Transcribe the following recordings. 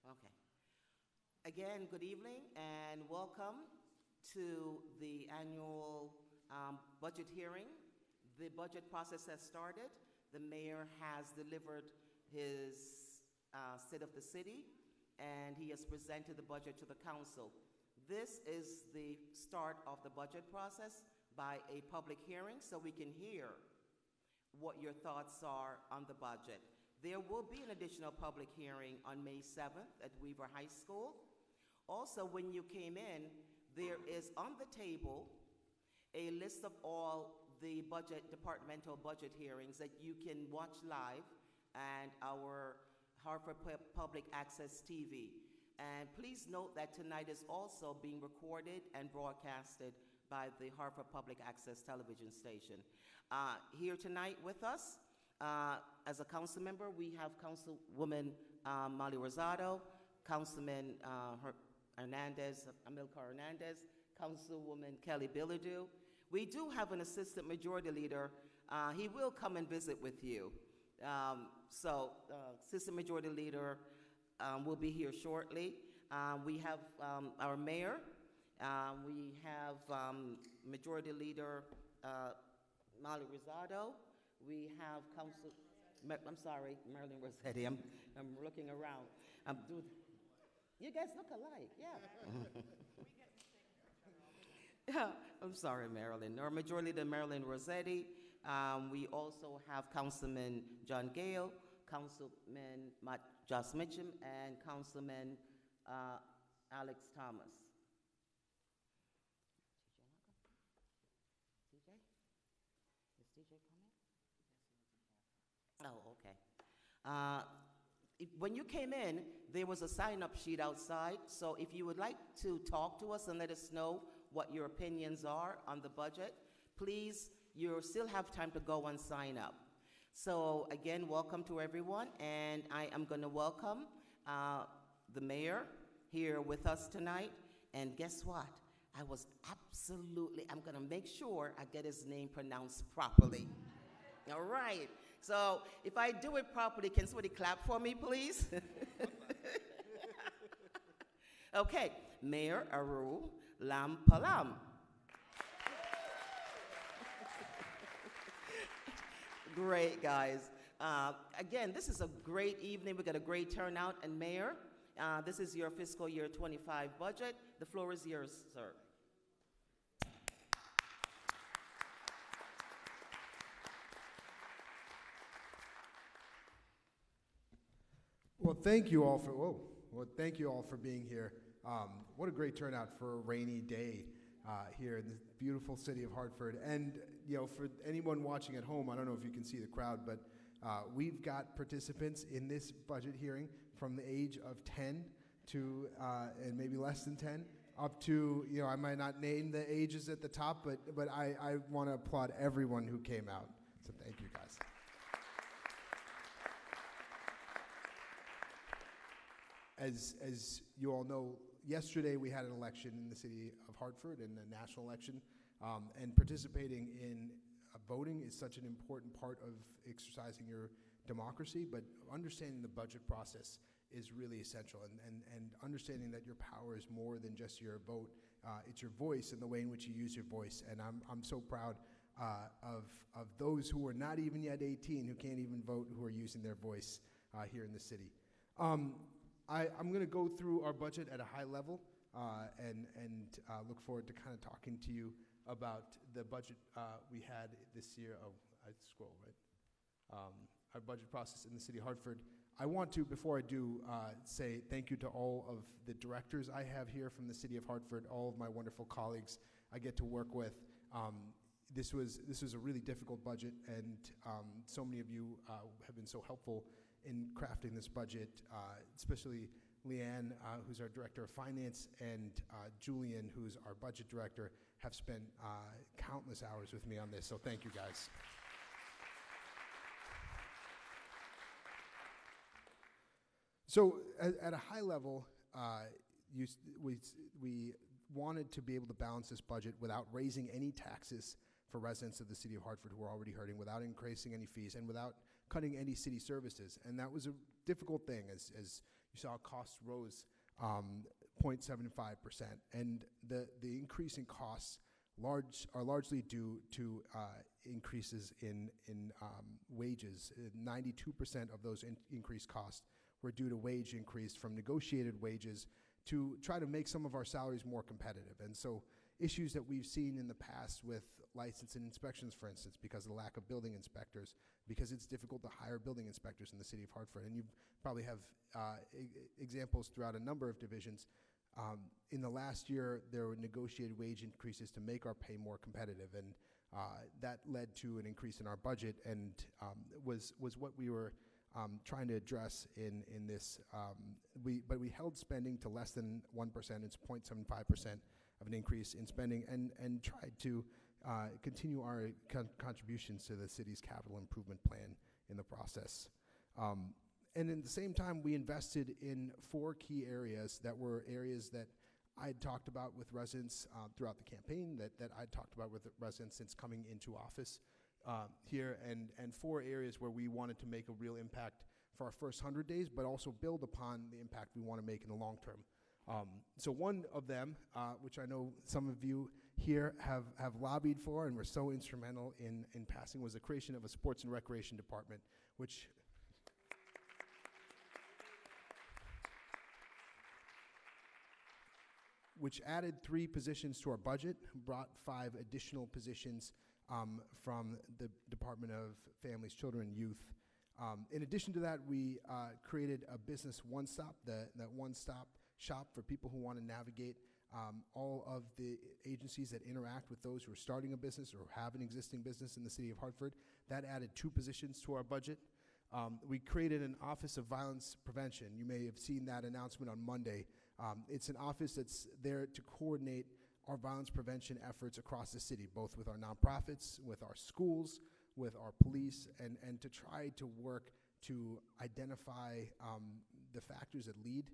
Okay. Again, good evening and welcome to the annual budget hearing. The budget process has started. The mayor has delivered his state of the city, and he has presented the budget to the council. This is the start of the budget process by a public hearing, so we can hear what your thoughts are on the budget. There will be an additional public hearing on May 7th at Weaver High School. Also, when you came in, there is on the table a list of all the departmental budget hearings that you can watch live and our Hartford Public Access TV. And please note that tonight is also being recorded and broadcasted by the Hartford Public Access television station. Here tonight with us, as a council member, we have Councilwoman Molly Rosado, Councilman Amilcar Hernandez, Councilwoman Kelly Bilodeau. We do have an assistant majority leader. He will come and visit with you. Assistant majority leader will be here shortly. We have our mayor. We have majority leader Molly Rosado. We have Marilyn Rossetti. I'm looking around. You guys look alike, yeah. Yeah, I'm sorry, Marilyn. Our majority leader Marilyn Rossetti. We also have Councilman John Gale, Councilman Joss Mitchum, and Councilman Alex Thomas. TJ? Is TJ coming? Oh, okay. When you came in, there was a sign-up sheet outside, so if you would like to talk to us and let us know what your opinions are on the budget, please, you still have time to go and sign up. So again, welcome to everyone, and I am going to welcome the mayor here with us tonight. And guess what? I'm going to make sure I get his name pronounced properly. All right. So if I do it properly, can somebody clap for me, please? Okay, Mayor Aru Lampalam. Great, guys. Again, this is a great evening. We got a great turnout. And Mayor, this is your fiscal year 25 budget. The floor is yours, sir. Well, thank you all for being here. What a great turnout for a rainy day here in the beautiful city of Hartford. And for anyone watching at home, I don't know if you can see the crowd, but we've got participants in this budget hearing from the age of 10 to and maybe less than 10 up to, I might not name the ages at the top, but I want to applaud everyone who came out. So thank you, guys. As you all know, yesterday we had an election in the city of Hartford, and a national election, and participating in voting is such an important part of exercising your democracy, but understanding the budget process is really essential, and understanding that your power is more than just your vote. It's your voice and the way in which you use your voice, and I'm so proud of those who are not even yet 18, who can't even vote, who are using their voice here in the city. I'm going to go through our budget at a high level and look forward to kind of talking to you about the budget we had this year. Oh, I scroll, right? Our budget process in the city of Hartford. I want to, before I do, say thank you to all of the directors I have here from the city of Hartford, all of my wonderful colleagues I get to work with. This was a really difficult budget, and so many of you have been so helpful in crafting this budget, especially Leanne, who's our Director of Finance, and Julian, who's our Budget Director, have spent countless hours with me on this, so thank you, guys. So at a high level, we wanted to be able to balance this budget without raising any taxes for residents of the city of Hartford who are already hurting, without increasing any fees, and without cutting any city services. And that was a difficult thing. As you saw costs rose 0.75%, and the increase in costs are largely due to increases in wages. 92% of those increased costs were due to wage increase from negotiated wages to try to make some of our salaries more competitive. And so issues that we've seen in the past with license and inspections, for instance, because of the lack of building inspectors, because it's difficult to hire building inspectors in the city of Hartford. And you probably have examples throughout a number of divisions. In the last year, there were negotiated wage increases to make our pay more competitive, and that led to an increase in our budget, and was what we were trying to address in this. But we held spending to less than 1%. It's 0.75% of an increase in spending, and tried to continue our contributions to the city's capital improvement plan in the process. And at the same time, we invested in 4 key areas that were areas that I had talked about with residents throughout the campaign, that I talked about with residents since coming into office here, and 4 areas where we wanted to make a real impact for our first 100 days, but also build upon the impact we want to make in the long term. So one of them, which I know some of you here have lobbied for and were so instrumental in passing, was the creation of a sports and recreation department, which added 3 positions to our budget, brought 5 additional positions from the Department of Families, Children, and Youth. In addition to that, we created a business one-stop, that one-stop shop for people who want to navigate all of the agencies that interact with those who are starting a business or have an existing business in the city of Hartford. That added 2 positions to our budget. We created an Office of Violence Prevention. You may have seen that announcement on Monday. It's an office that's there to coordinate our violence prevention efforts across the city, both with our nonprofits, with our schools, with our police, and to try to work to identify the factors that lead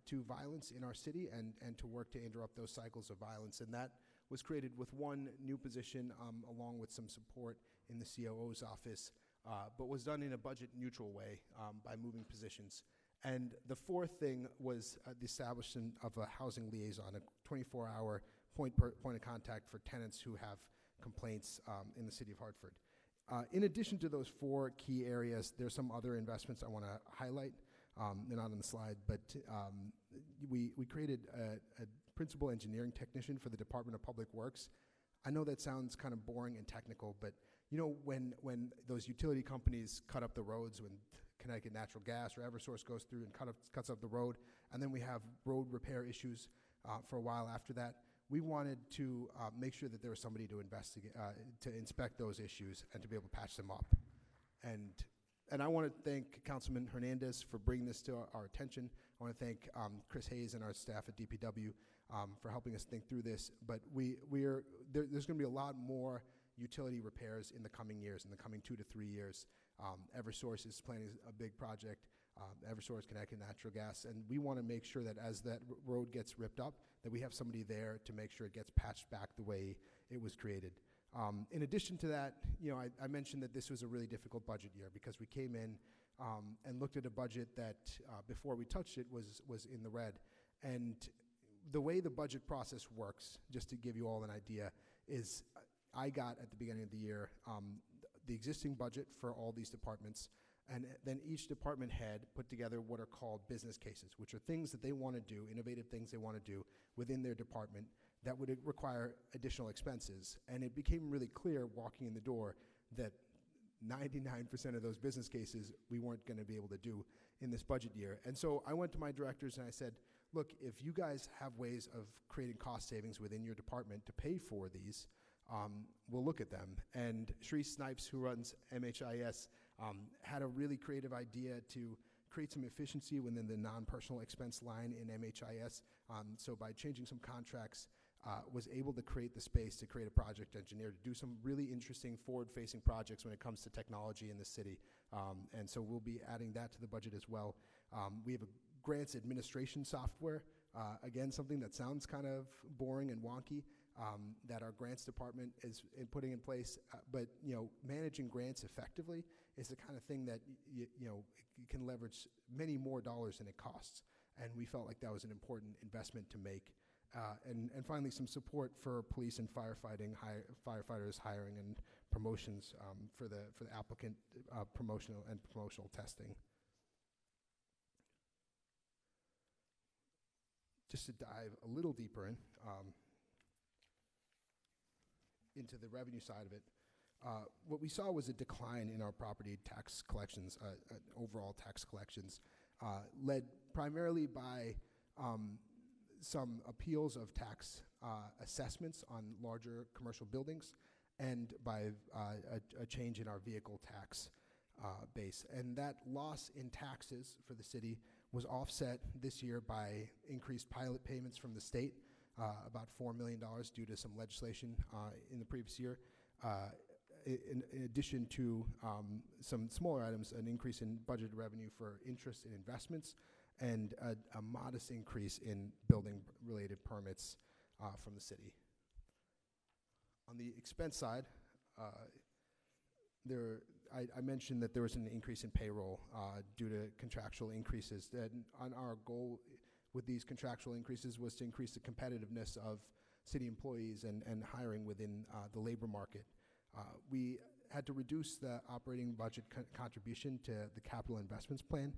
to violence in our city, and to work to interrupt those cycles of violence. And that was created with 1 new position, along with some support in the COO's office, but was done in a budget-neutral way by moving positions. And the 4th thing was the establishment of a housing liaison, a 24-hour point of contact for tenants who have complaints in the city of Hartford. In addition to those 4 key areas, there's some other investments I want to highlight. They're not on the slide, but we created a principal engineering technician for the Department of Public Works. I know that sounds kind of boring and technical, but you know, when those utility companies cut up the roads, when Connecticut Natural Gas or Eversource goes through and cuts up the road, and then we have road repair issues for a while after that, we wanted to make sure that there was somebody to investigate, to inspect those issues and to be able to patch them up. And I want to thank Councilman Hernandez for bringing this to our attention. I want to thank Chris Hayes and our staff at DPW for helping us think through this. But there's going to be a lot more utility repairs in the coming years, in the coming 2 to 3 years. Eversource is planning a big project. Eversource, Connecticut Natural Gas, and we want to make sure that as that road gets ripped up, that we have somebody there to make sure it gets patched back the way it was created. In addition to that, you know, I mentioned that this was a really difficult budget year because we came in and looked at a budget that before we touched it was in the red. And the way the budget process works, just to give you all an idea, is I got at the beginning of the year the existing budget for all these departments, and then each department head put together what are called business cases, which are things that they want to do, innovative things they want to do within their department that would require additional expenses. And it became really clear walking in the door that 99% of those business cases we weren't going to be able to do in this budget year. And so I went to my directors and I said, look, if you guys have ways of creating cost savings within your department to pay for these, we'll look at them. And Shri Snipes, who runs MHIS, had a really creative idea to create some efficiency within the non-personal expense line in MHIS. So by changing some contracts, was able to create the space to create a project engineer to do some really interesting forward-facing projects when it comes to technology in the city. And so we'll be adding that to the budget as well. We have a grants administration software, again, something that sounds kind of boring and wonky, that our grants department is putting in place. But you know, managing grants effectively is the kind of thing that it can leverage many more dollars than it costs. And we felt like that was an important investment to make. And finally, some support for police and firefighters hiring and promotions for the applicant promotional testing. Just to dive a little deeper into the revenue side of it, what we saw was a decline in our property tax collections, overall tax collections, led primarily by some appeals of tax assessments on larger commercial buildings and by a change in our vehicle tax base. And that loss in taxes for the city was offset this year by increased pilot payments from the state, about $4 million due to some legislation in the previous year. In addition to some smaller items, an increase in budgeted revenue for interest in investments, and a modest increase in building-related permits from the city. On the expense side, I mentioned that there was an increase in payroll due to contractual increases. And our goal with these contractual increases was to increase the competitiveness of city employees and hiring within the labor market. We had to reduce the operating budget contribution to the capital investments plan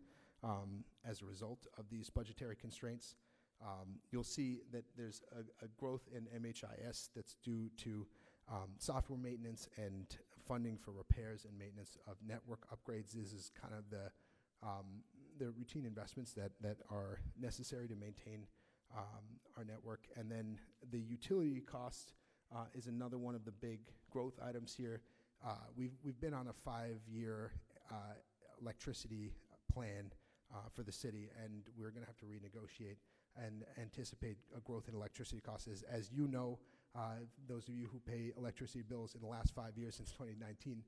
as a result of these budgetary constraints. You'll see that there's a growth in MHIS that's due to software maintenance and funding for repairs and maintenance of network upgrades. This is kind of the routine investments that are necessary to maintain our network. And then the utility cost is another one of the big growth items here. We've been on a 5-year electricity plan for the city, and we're going to have to renegotiate and anticipate a growth in electricity costs. As you know, those of you who pay electricity bills in the last 5 years since 2019,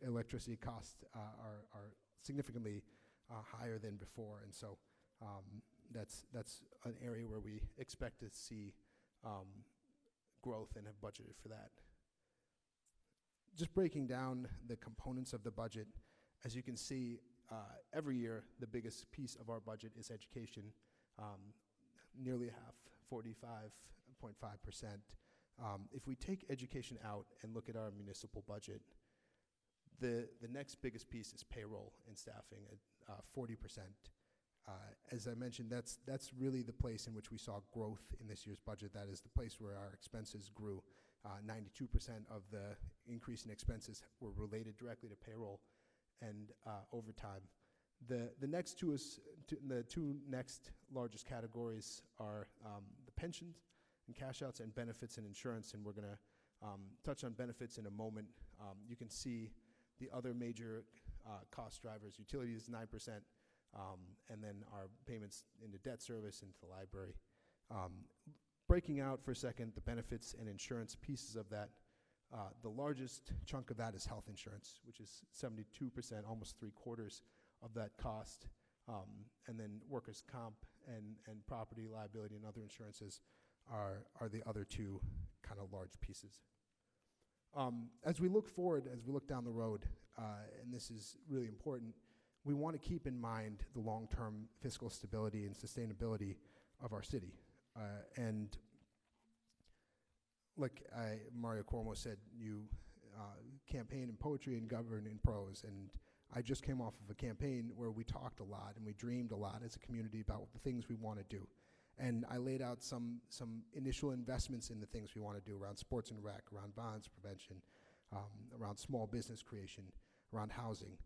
electricity costs are significantly higher than before, and so that's an area where we expect to see growth and have budgeted for that. Just breaking down the components of the budget, as you can see, every year the biggest piece of our budget is education, nearly half, 45.5%. If we take education out and look at our municipal budget, the next biggest piece is payroll and staffing at 40%. As I mentioned, that's really the place in which we saw growth in this year's budget. That is the place where our expenses grew. 92% of the increase in expenses were related directly to payroll and overtime. The two next largest categories are the pensions and cash outs and benefits and insurance, and we're going to touch on benefits in a moment. You can see the other major cost drivers: utilities 9%, and then our payments into debt service, into the library. Breaking out for a second the benefits and insurance pieces of that, the largest chunk of that is health insurance, which is 72%, almost 3/4 of that cost, and then workers' comp and property liability and other insurances are the other two kind of large pieces. As we look forward, as we look down the road, and this is really important, we want to keep in mind the long-term fiscal stability and sustainability of our city. And like Mario Cuomo said, you campaign in poetry and govern in prose. And I just came off of a campaign where we talked a lot and we dreamed a lot as a community about the things we want to do. And I laid out some initial investments in the things we want to do around sports and rec, around violence prevention, around small business creation, around housing.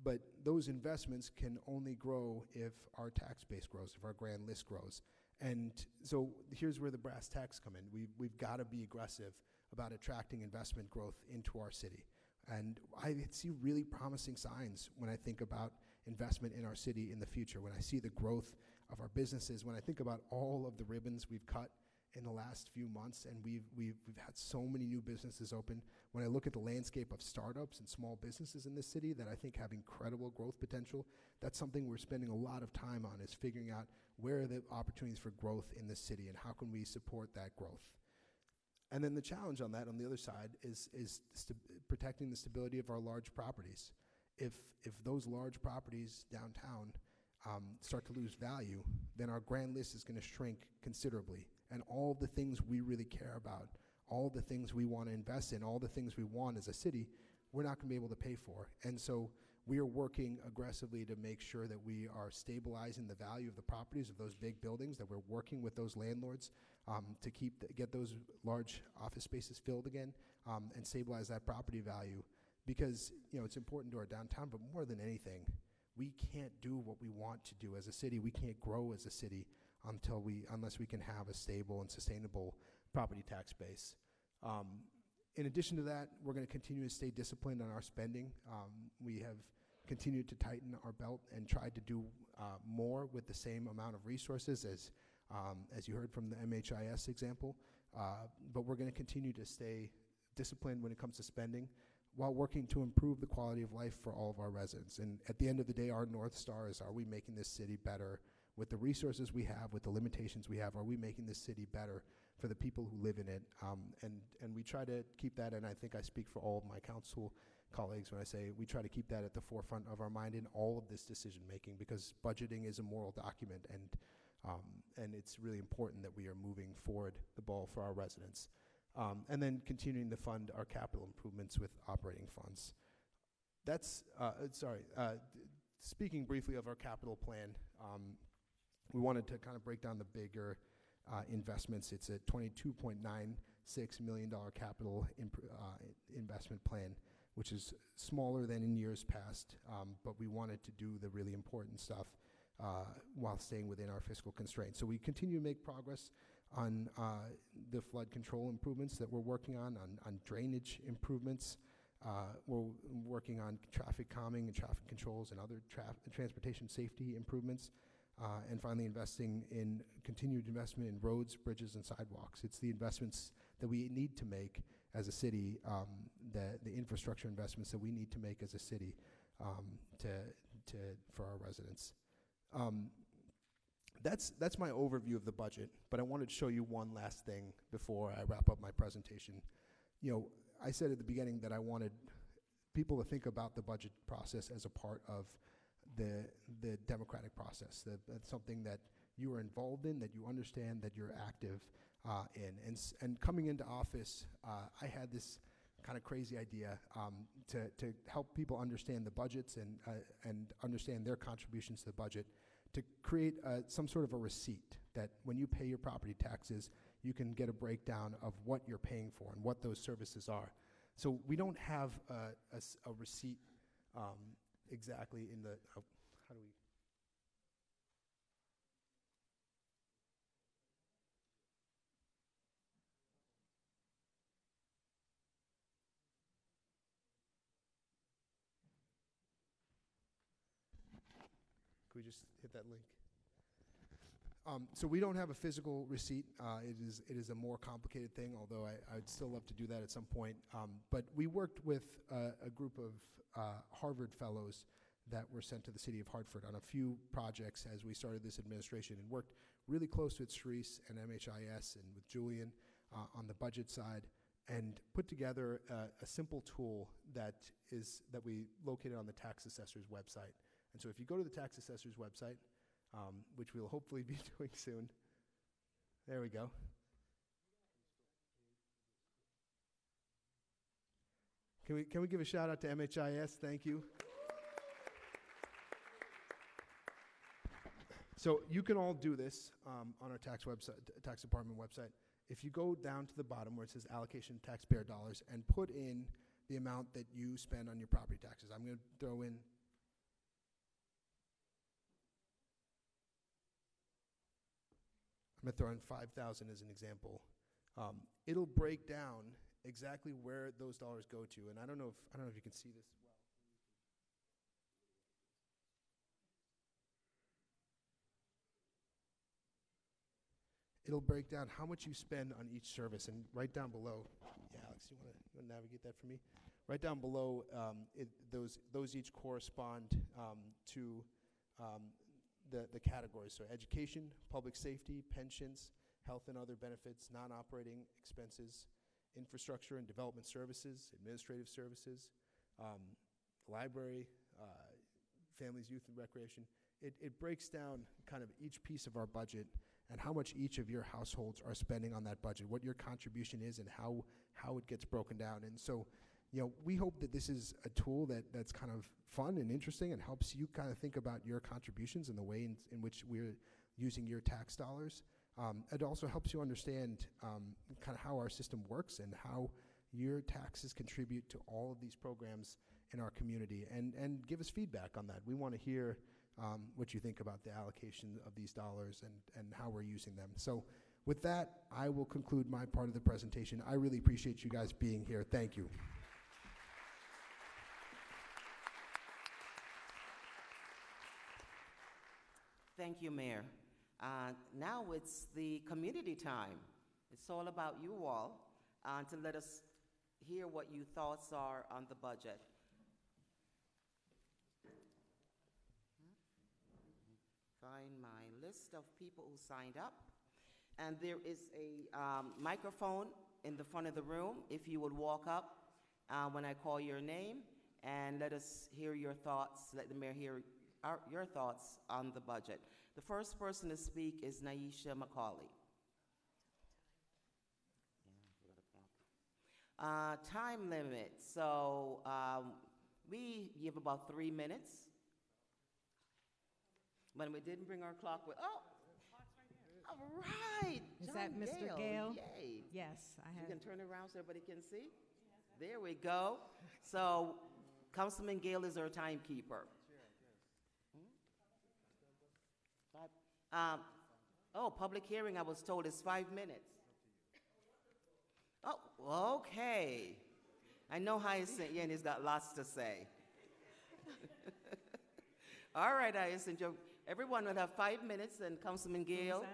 But those investments can only grow if our tax base grows, if our grand list grows. And so here's where the brass tacks come in. We've got to be aggressive about attracting investment growth into our city. And I see really promising signs when I think about investment in our city in the future, when I see the growth of our businesses, when I think about all of the ribbons we've cut in the last few months, and we've had so many new businesses open. When I look at the landscape of startups and small businesses in this city that I think have incredible growth potential, that's something we're spending a lot of time on, is figuring out where are the opportunities for growth in this city and how can we support that growth. And then the challenge on that, on the other side, is protecting the stability of our large properties. If those large properties downtown start to lose value, then our grand list is going to shrink considerably. And all the things we really care about, all the things we want to invest in, all the things we want as a city, we're not going to be able to pay for. And so we are working aggressively to make sure that we are stabilizing the value of the properties of those big buildings, that we're working with those landlords to get those large office spaces filled again, and stabilize that property value. Because it's important to our downtown, but more than anything, we can't do what we want to do as a city. We can't grow as a city unless we can have a stable and sustainable property tax base. In addition to that, we're going to continue to stay disciplined on our spending. We have continued to tighten our belt and tried to do more with the same amount of resources as you heard from the MHIS example. But we're going to continue to stay disciplined when it comes to spending, while working to improve the quality of life for all of our residents. And at the end of the day, our North Star is, are we making this city better with the resources we have, with the limitations we have? Are we making this city better for the people who live in it? And we try to keep that, and I think I speak for all of my council colleagues when I say we try to keep that at the forefront of our mind in all of this decision making, because budgeting is a moral document, and it's really important that we are moving forward the ball for our residents. And then continuing to fund our capital improvements with operating funds. That's, speaking briefly of our capital plan, we wanted to kind of break down the bigger investments. It's a $22.96 million capital investment plan, which is smaller than in years past, but we wanted to do the really important stuff while staying within our fiscal constraints. So we continue to make progress on the flood control improvements that we're working on drainage improvements. We're working on traffic calming and traffic controls and other transportation safety improvements. And finally, continued investment in roads, bridges, and sidewalks. It's the investments that we need to make as a city, the infrastructure investments that we need to make as a city for our residents. That's my overview of the budget, but I wanted to show you one last thing before I wrap up my presentation. I said at the beginning that I wanted people to think about the budget process as a part of the democratic process. That's something that you are involved in, that you understand, that you're active in. And coming into office, I had this kind of crazy idea to help people understand the budgets and understand their contributions to the budget, to create some sort of a receipt that when you pay your property taxes, you can get a breakdown of what you're paying for and what those services are. So we don't have a receipt exactly in the, how do we? Can we just hit that link? So we don't have a physical receipt. It is a more complicated thing, although I'd still love to do that at some point. But we worked with a group of Harvard fellows that were sent to the city of Hartford on a few projects as we started this administration, and worked really close with Sharice and MHIS and with Julian on the budget side, and put together a simple tool that we located on the tax assessor's website. And so if you go to the tax assessor's website, which we'll hopefully be doing soon. There we go. Can we give a shout out to MHIS? Thank you. So you can all do this on our tax department website. If you go down to the bottom where it says allocation taxpayer dollars and put in the amount that you spend on your property taxes. I'm going to throw in $5,000 as an example. It'll break down exactly where those dollars go to, and I don't know if you can see this well. It'll break down how much you spend on each service, and right down below. Yeah, Alex, you want to navigate that for me? Right down below, those each correspond to the categories. So education, public safety, pensions, health and other benefits, non-operating expenses, infrastructure and development services, administrative services, library, families, youth, and recreation. It breaks down kind of each piece of our budget and how much each of your households are spending on that budget, what your contribution is, and how it gets broken down. And so, we hope that this is a tool that's kind of fun and interesting and helps you kind of think about your contributions and the way in which we're using your tax dollars. It also helps you understand kind of how our system works and how your taxes contribute to all of these programs in our community, and give us feedback on that. We want to hear what you think about the allocation of these dollars and how we're using them. So with that, I will conclude my part of the presentation. I really appreciate you guys being here. Thank you. Thank you, Mayor. Now it's the community time. It's all about you all to let us hear what your thoughts are on the budget. Find my list of people who signed up. And there is a microphone in the front of the room. If you would walk up when I call your name, and let us hear your thoughts, let the mayor hear your thoughts on the budget. The first person to speak is Naisha McCauley. Time limit. So we give about 3 minutes. But we didn't bring our clock with. Oh, all right. Is John that Mr. Gale? Yay. Yes, I have. You can turn around so everybody can see. There we go. So Councilman Gale is our timekeeper. Public hearing, I was told, is 5 minutes. Oh, okay. I know Hyacinth Yenny's got lots to say. All right, Hyacinth, everyone will have 5 minutes, and Councilman Gale,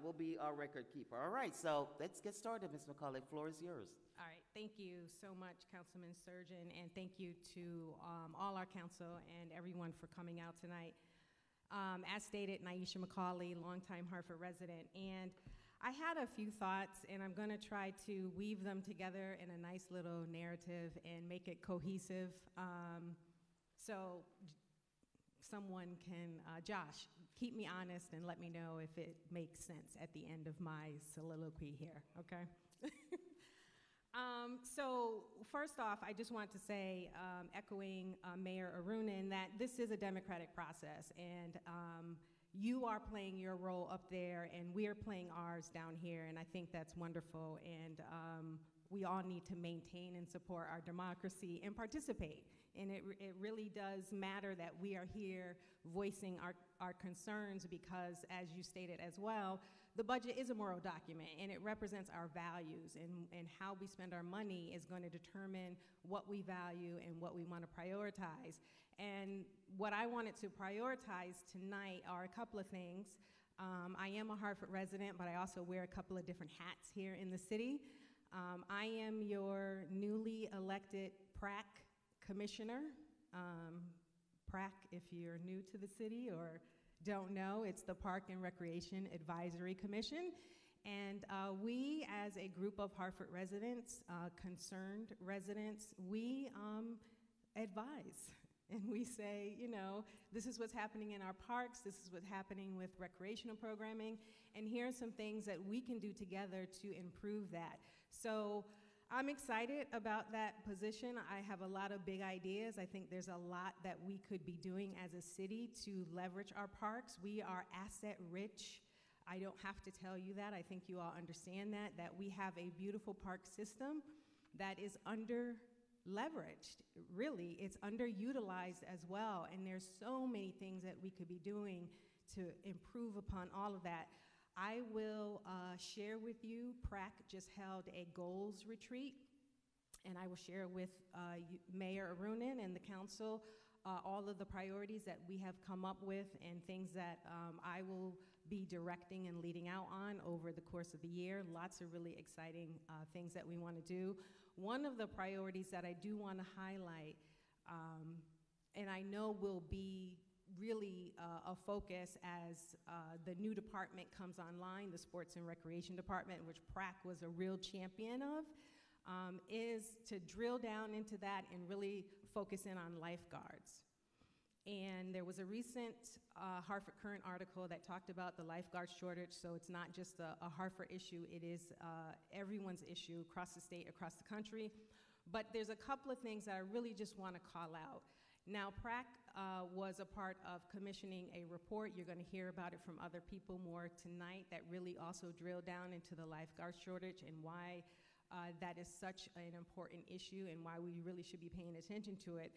will be our record keeper. All right, so let's get started, Ms. McCauley. The floor is yours. All right, thank you so much, Councilman Surgeon, and thank you to all our council and everyone for coming out tonight. As stated, Naisha McCauley, longtime Hartford resident, and I had a few thoughts, and I'm going to try to weave them together in a nice little narrative and make it cohesive. So someone can, Josh, keep me honest and let me know if it makes sense at the end of my soliloquy here, okay? So first off, I just want to say, echoing Mayor Arunin, that this is a democratic process, and you are playing your role up there, and we are playing ours down here, and I think that's wonderful, and we all need to maintain and support our democracy and participate. And it really does matter that we are here voicing our concerns because, as you stated as well, the budget is a moral document, and it represents our values, and how we spend our money is going to determine what we value and what we want to prioritize. And what I wanted to prioritize tonight are a couple of things. I am a Hartford resident, but I also wear a couple of different hats here in the city. I am your newly elected PRAC commissioner. PRAC, if you're new to the city or don't know, it's the Park and Recreation Advisory Commission. And we, as a group of Hartford residents, concerned residents, we advise. And we say, this is what's happening in our parks, this is what's happening with recreational programming, and here are some things that we can do together to improve that. So I'm excited about that position. I have a lot of big ideas. I think there's a lot that we could be doing as a city to leverage our parks. We are asset rich. I don't have to tell you that. I think you all understand that we have a beautiful park system that is under-leveraged. Really, it's underutilized as well, and there's so many things that we could be doing to improve upon all of that. I will share with you, PRAC just held a goals retreat, and I will share with Mayor Arunin and the council all of the priorities that we have come up with and things that I will be directing and leading out on over the course of the year. Lots of really exciting things that we want to do. One of the priorities that I do want to highlight, and I know will be really a focus as the new department comes online, the Sports and Recreation Department, which PrAC was a real champion of, is to drill down into that and really focus in on lifeguards. And there was a recent Hartford Current article that talked about the lifeguard shortage, so it's not just a Hartford issue, it is everyone's issue across the state, across the country. But there's a couple of things that I really just want to call out. Now, PrAC was a part of commissioning a report. You're going to hear about it from other people more tonight that really also drill down into the lifeguard shortage and why that is such an important issue and why we really should be paying attention to it.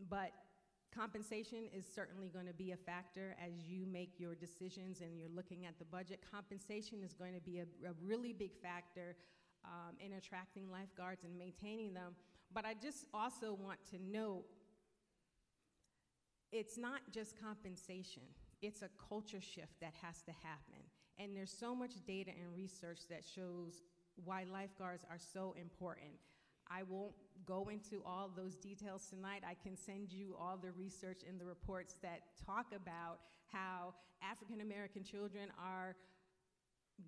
But compensation is certainly going to be a factor as you make your decisions and you're looking at the budget. Compensation is going to be a really big factor in attracting lifeguards and maintaining them. But I just also want to note, it's not just compensation. It's a culture shift that has to happen. And there's so much data and research that shows why lifeguards are so important. I won't go into all those details tonight. I can send you all the research in the reports that talk about how African American children are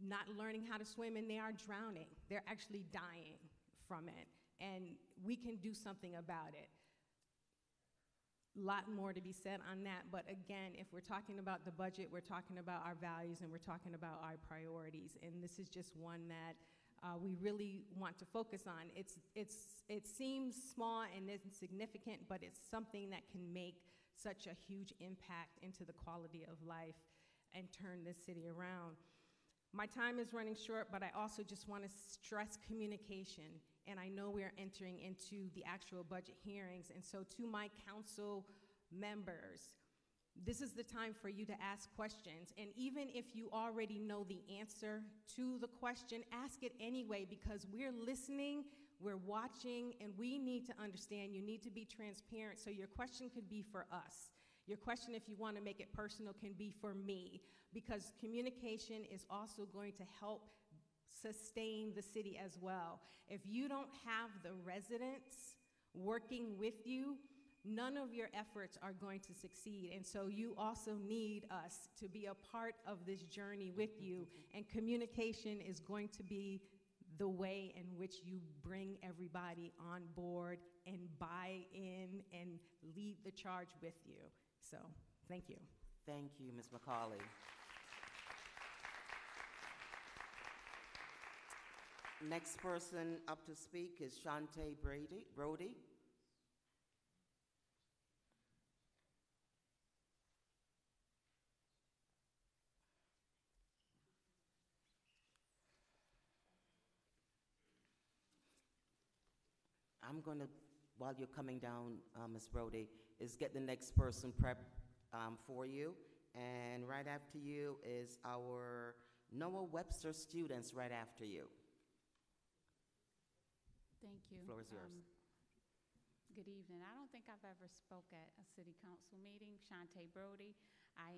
not learning how to swim and they are drowning. They're actually dying from it. And we can do something about it. A lot more to be said on that, but again, if we're talking about the budget, we're talking about our values and we're talking about our priorities, and this is just one that we really want to focus on. It seems small and insignificant, but it's something that can make such a huge impact into the quality of life and turn this city around. My time is running short, but I also just want to stress communication. And I know we're entering into the actual budget hearings. And so to my council members, this is the time for you to ask questions. And even if you already know the answer to the question, ask it anyway, because we're listening, we're watching, and we need to understand. You need to be transparent. So your question could be for us. Your question, if you want to make it personal, can be for me, because communication is also going to help sustain the city as well. If you don't have the residents working with you, none of your efforts are going to succeed. And so you also need us to be a part of this journey with you, and communication is going to be the way in which you bring everybody on board and buy in and lead the charge with you. So, thank you. Thank you, Ms. McCauley. Next person up to speak is Shantae Brody. I'm going to, while you're coming down, Ms. Brody, is get the next person prepped for you. And right after you is our Noah Webster students right after you. Thank you. The floor is yours. Good evening. I don't think I've ever spoke at a city council meeting. Shantae Brody. I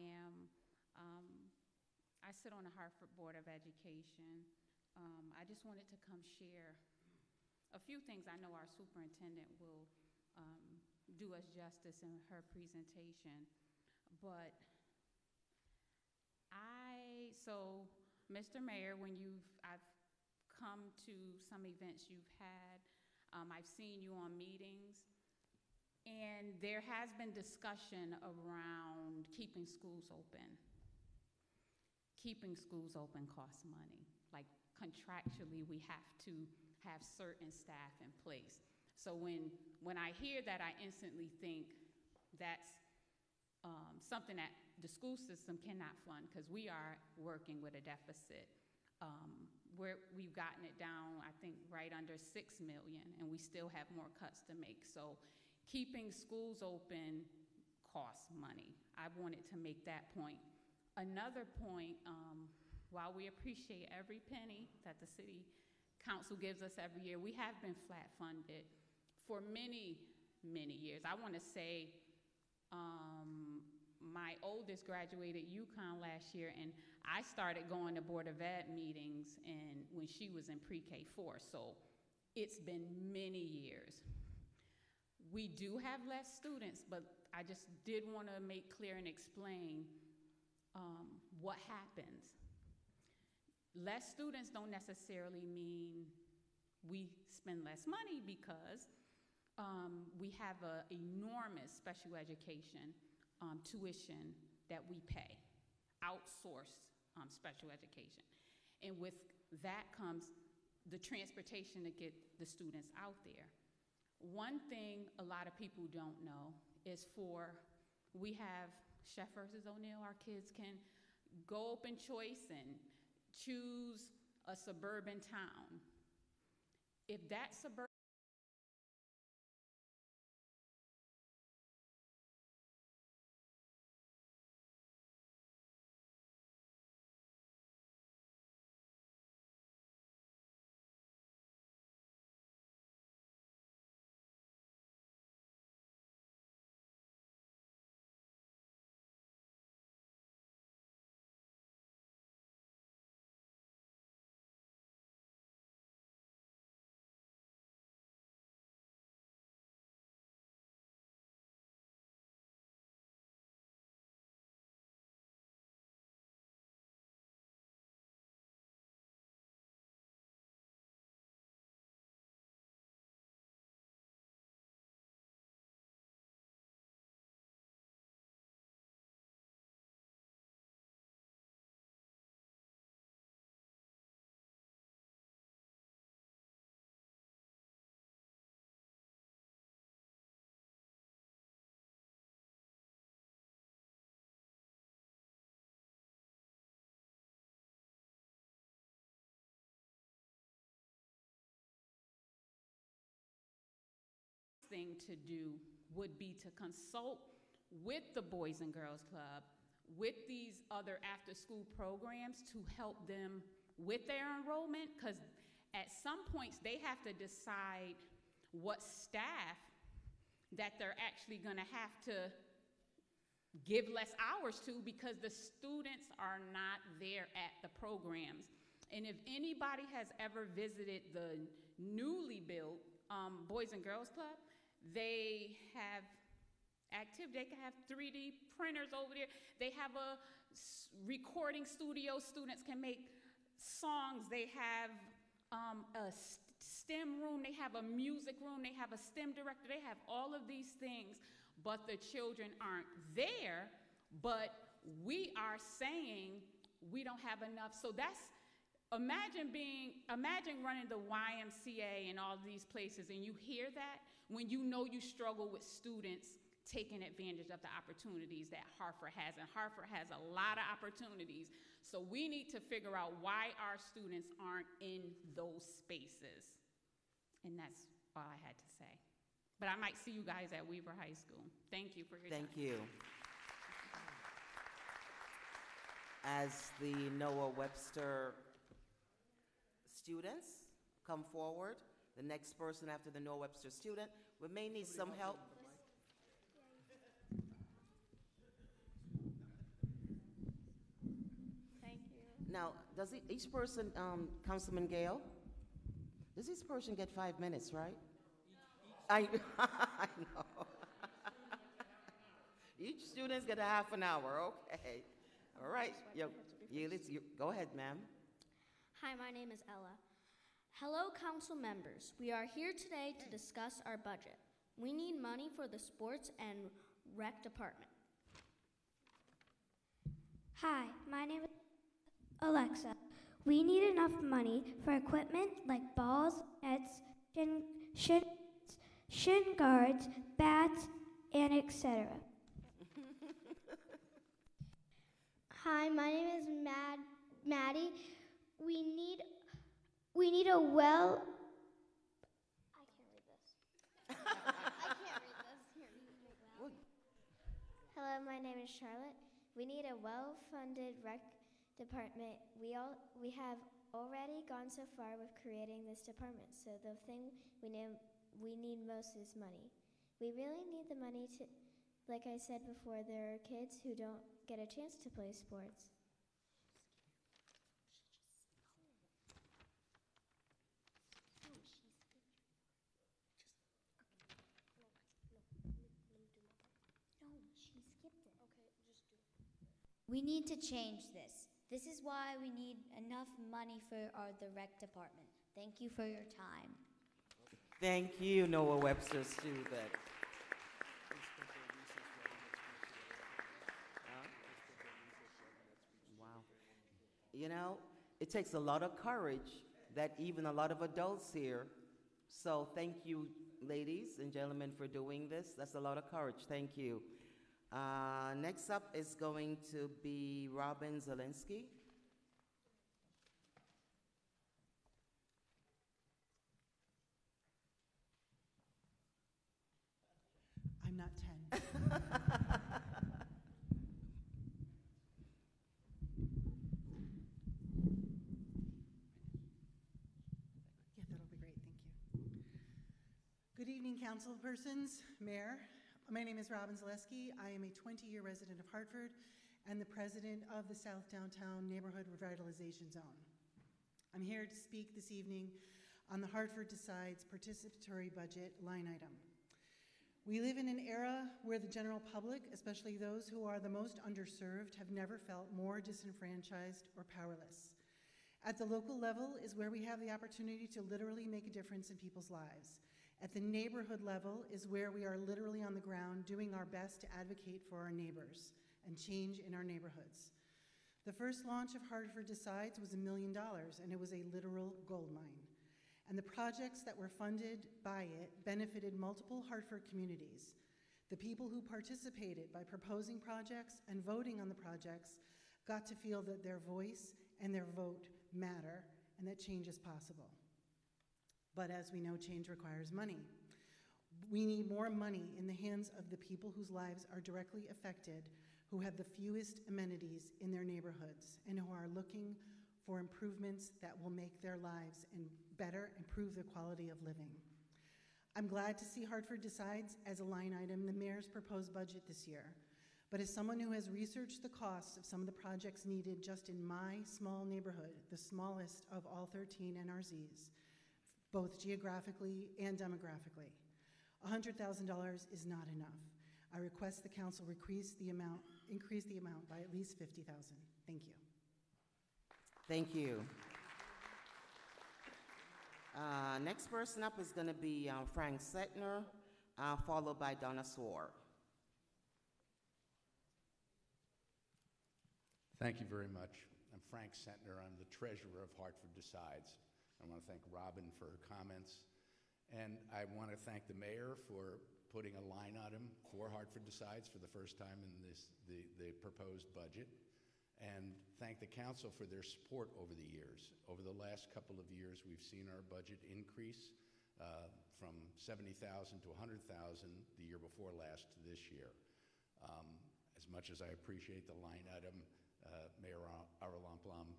sit on the Hartford Board of Education. I just wanted to come share a few things. I know our superintendent will do us justice in her presentation, but so Mr. Mayor, I've come to some events you've had, I've seen you on meetings, and there has been discussion around keeping schools open. Keeping schools open costs money. Like contractually, we have to have certain staff in place. So when I hear that, I instantly think that's something that the school system cannot fund, because we are working with a deficit. We've gotten it down, I think, right under $6 million, and we still have more cuts to make. So keeping schools open costs money. I wanted to make that point. Another point, while we appreciate every penny that the city council gives us every year, we have been flat funded for many, many years. I want to say my oldest graduated UConn last year, and I started going to Board of Ed meetings when she was in pre-K 4, so it's been many years. We do have less students, but I just did want to make clear and explain what happens. Less students don't necessarily mean we spend less money, because we have an enormous special education tuition that we pay, outsourced special education. And with that comes the transportation to get the students out there. One thing a lot of people don't know is we have Chef versus O'Neill. Our kids can go open choice and choose a suburban town. If that suburban thing to do would be to consult with the Boys and Girls Club, with these other after-school programs, to help them with their enrollment, because at some points they have to decide what staff that they're actually going to have to give less hours to, because the students are not there at the programs. And if anybody has ever visited the newly built Boys and Girls Club, they have activity. They can have 3D printers over there. They have a recording studio. Students can make songs. They have a STEM room. They have a music room. They have a STEM director. They have all of these things, but the children aren't there. But we are saying we don't have enough. So that's, imagine running the YMCA and all these places, and you hear that when you know you struggle with students taking advantage of the opportunities that Hartford has, and Hartford has a lot of opportunities. So we need to figure out why our students aren't in those spaces. And that's all I had to say. But I might see you guys at Weaver High School. Thank you for your time. Thank you. As the Noah Webster students come forward, the next person after the Noah Webster student, we may need some help. Thank you. Now, does each person, Councilman Gale, does each person get 5 minutes, right? I know. Each student's get a half an hour, okay. All right, go ahead, ma'am. Hi, my name is Ella. Hello, council members. We are here today to discuss our budget. We need money for the sports and rec department. Hi, my name is Alexa. We need enough money for equipment like balls, nets, shin guards, bats, and etc. Hi, my name is Maddie. We need a well. I can't read this. I can't read this. Here, you can read well. Hello, my name is Charlotte. We need a well-funded rec department. We have already gone so far with creating this department. So the thing we need most is money. We really need the money to, like I said before, there are kids who don't get a chance to play sports. We need to change this. This is why we need enough money for the rec department. Thank you for your time. Thank you, Noah Webster student. Wow. You know, it takes a lot of courage that even a lot of adults here. So thank you, ladies and gentlemen, for doing this. That's a lot of courage. Thank you. Next up is going to be Robin Zielinski. I'm not 10. Yeah, that'll be great. Thank you. Good evening, council persons, mayor. My name is Robin Zaleski. I am a 20-year resident of Hartford and the president of the South Downtown Neighborhood Revitalization Zone. I'm here to speak this evening on the Hartford Decides participatory budget line item. We live in an era where the general public, especially those who are the most underserved, have never felt more disenfranchised or powerless. At the local level is where we have the opportunity to literally make a difference in people's lives. At the neighborhood level is where we are literally on the ground doing our best to advocate for our neighbors and change in our neighborhoods. The first launch of Hartford Decides was $1 million, and it was a literal gold mine. And the projects that were funded by it benefited multiple Hartford communities. The people who participated by proposing projects and voting on the projects got to feel that their voice and their vote matter and that change is possible. But as we know, change requires money. We need more money in the hands of the people whose lives are directly affected, who have the fewest amenities in their neighborhoods, and who are looking for improvements that will make their lives and better improve their quality of living. I'm glad to see Hartford Decides as a line item in the mayor's proposed budget this year. But as someone who has researched the costs of some of the projects needed just in my small neighborhood, the smallest of all 13 NRZs, both geographically and demographically, $100,000 is not enough. I request the council increase the amount by at least $50,000. Thank you. Thank you. Next person up is going to be Frank Setner, followed by Donna Swore. Thank you very much. I'm Frank Setner. I'm the treasurer of Hartford Decides. I want to thank Robin for her comments, and I want to thank the mayor for putting a line item for Hartford Decides for the first time in the proposed budget, and thank the council for their support over the years. Over the last couple of years, we've seen our budget increase from $70,000 to $100,000 the year before last to this year. As much as I appreciate the line item, Mayor Aralamplam,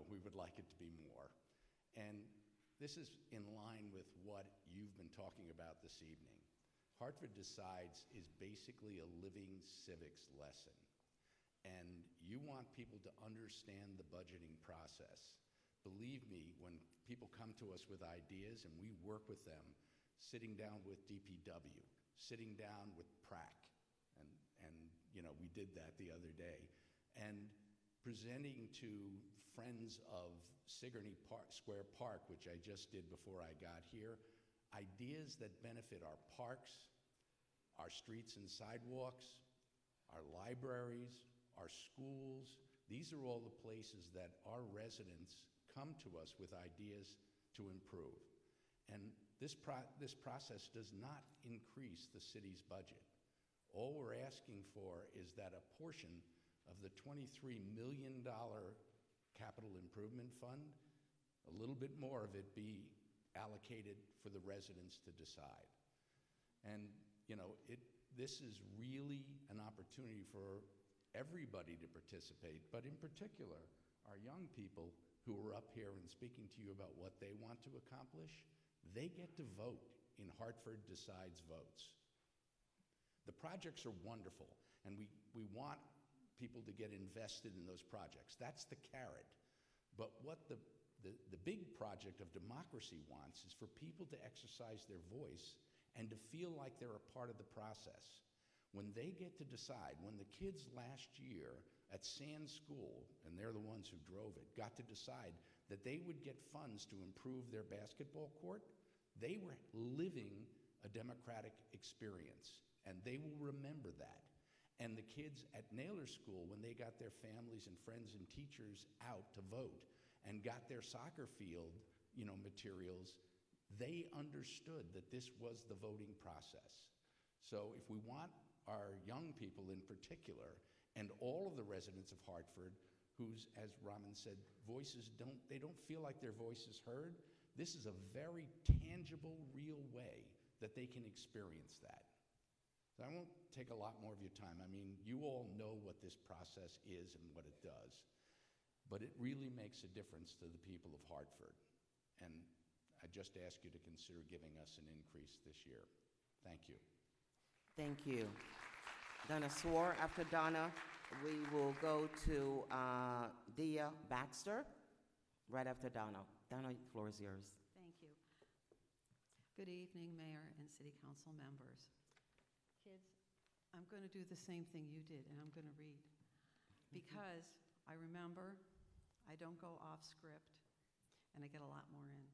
we would like it to be more. And this is in line with what you've been talking about this evening. Hartford Decides is basically a living civics lesson. And you want people to understand the budgeting process. Believe me, when people come to us with ideas and we work with them, sitting down with DPW, sitting down with PRAC, and we did that the other day, and presenting to friends of Sigourney Square Park, which I just did before I got here, ideas that benefit our parks, our streets and sidewalks, our libraries, our schools. These are all the places that our residents come to us with ideas to improve. And this process does not increase the city's budget. All we're asking for is that a portion of the $23 million capital improvement fund, a little bit more of it be allocated for the residents to decide. And this is really an opportunity for everybody to participate, but in particular, our young people who are up here and speaking to you about what they want to accomplish, they get to vote in Hartford Decides votes. The projects are wonderful, and we want people to get invested in those projects. That's the carrot. But what the big project of democracy wants is for people to exercise their voice and to feel like they're a part of the process. When they get to decide, when the kids last year at Sand School, and they're the ones who drove it, got to decide that they would get funds to improve their basketball court, they were living a democratic experience, and they will remember that. And the kids at Naylor School, when they got their families and friends and teachers out to vote and got their soccer field, materials, they understood that this was the voting process. So if we want our young people in particular, and all of the residents of Hartford, whose, as Raman said, they don't feel like their voice is heard, this is a very tangible, real way that they can experience that. So I won't take a lot more of your time. I mean, you all know what this process is and what it does, but it really makes a difference to the people of Hartford. And I just ask you to consider giving us an increase this year. Thank you. Thank you. Donna Swore. After Donna, we will go to Dia Baxter, right after Donna. Donna, the floor is yours. Thank you. Good evening, Mayor and City Council members. Kids, I'm going to do the same thing you did, and I'm going to read. Because I remember I don't go off script, and I get a lot more in.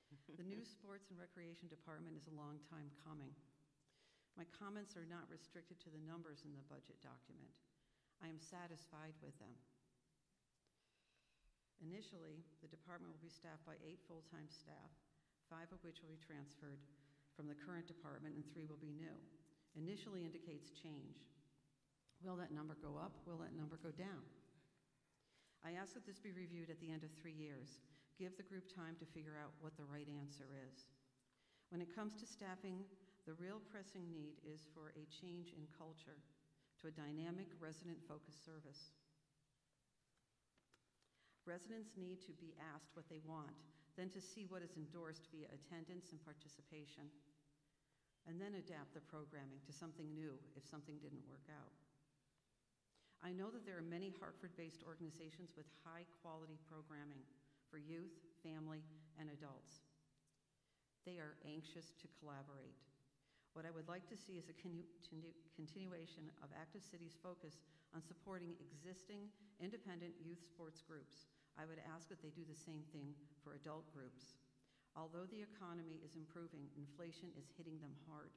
The new Sports and Recreation Department is a long time coming. My comments are not restricted to the numbers in the budget document. I am satisfied with them. Initially, the department will be staffed by 8 full-time staff, 5 of which will be transferred from the current department and 3 will be new. Initially indicates change. Will that number go up? Will that number go down? I ask that this be reviewed at the end of 3 years. Give the group time to figure out what the right answer is. When it comes to staffing, the real pressing need is for a change in culture to a dynamic, resident-focused service. Residents need to be asked what they want, then to see what is endorsed via attendance and participation, and then adapt the programming to something new if something didn't work out. I know that there are many Hartford-based organizations with high-quality programming for youth, family, and adults. They are anxious to collaborate. What I would like to see is a continuation of Active City's focus on supporting existing independent youth sports groups. I would ask that they do the same thing for adult groups. Although the economy is improving, inflation is hitting them hard.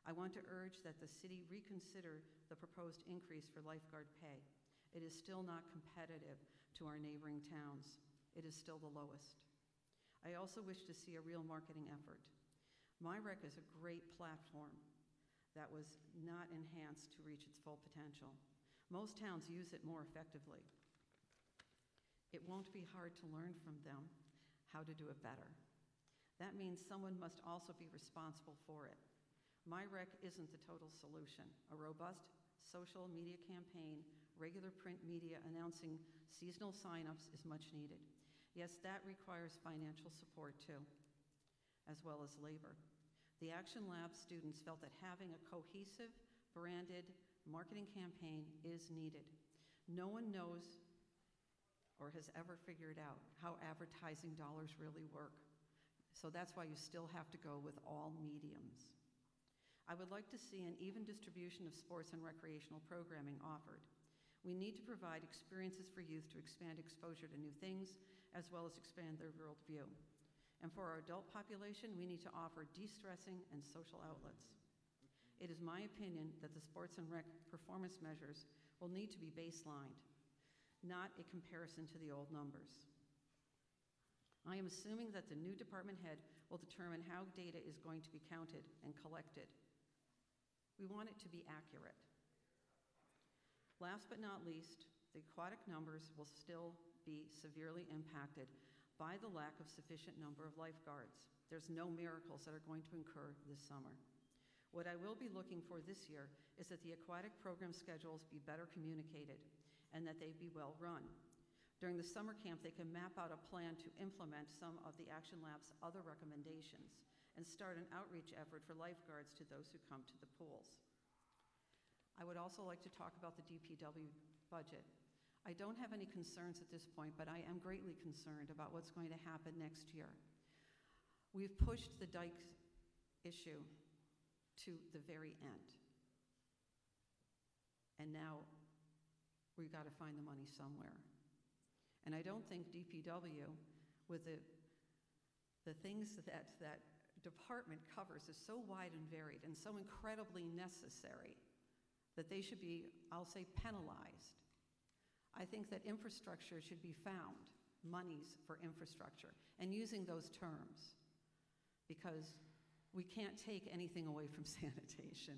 I want to urge that the city reconsider the proposed increase for lifeguard pay. It is still not competitive to our neighboring towns. It is still the lowest. I also wish to see a real marketing effort. MyRec is a great platform that was not enhanced to reach its full potential. Most towns use it more effectively. It won't be hard to learn from them how to do it better. That means someone must also be responsible for it. MyRec isn't the total solution. A robust social media campaign, regular print media announcing seasonal signups is much needed. Yes, that requires financial support too, as well as labor. The Action Lab students felt that having a cohesive, branded marketing campaign is needed. No one knows or has ever figured out how advertising dollars really work. So that's why you still have to go with all mediums. I would like to see an even distribution of sports and recreational programming offered. We need to provide experiences for youth to expand exposure to new things, as well as expand their worldview. And for our adult population, we need to offer de-stressing and social outlets. It is my opinion that the sports and rec performance measures will need to be baselined, not a comparison to the old numbers. I am assuming that the new department head will determine how data is going to be counted and collected. We want it to be accurate. Last but not least, the aquatic numbers will still be severely impacted by the lack of sufficient number of lifeguards. There's no miracles that are going to occur this summer. What I will be looking for this year is that the aquatic program schedules be better communicated and that they be well run. During the summer camp, they can map out a plan to implement some of the Action Lab's other recommendations and start an outreach effort for lifeguards to those who come to the pools. I would also like to talk about the DPW budget. I don't have any concerns at this point, but I am greatly concerned about what's going to happen next year. We've pushed the dike issue to the very end. And now we've got to find the money somewhere. And I don't think DPW, with the things that that department covers, is so wide and varied and so incredibly necessary that they should be, I'll say, penalized. I think that infrastructure should be found, monies for infrastructure, and using those terms, because we can't take anything away from sanitation.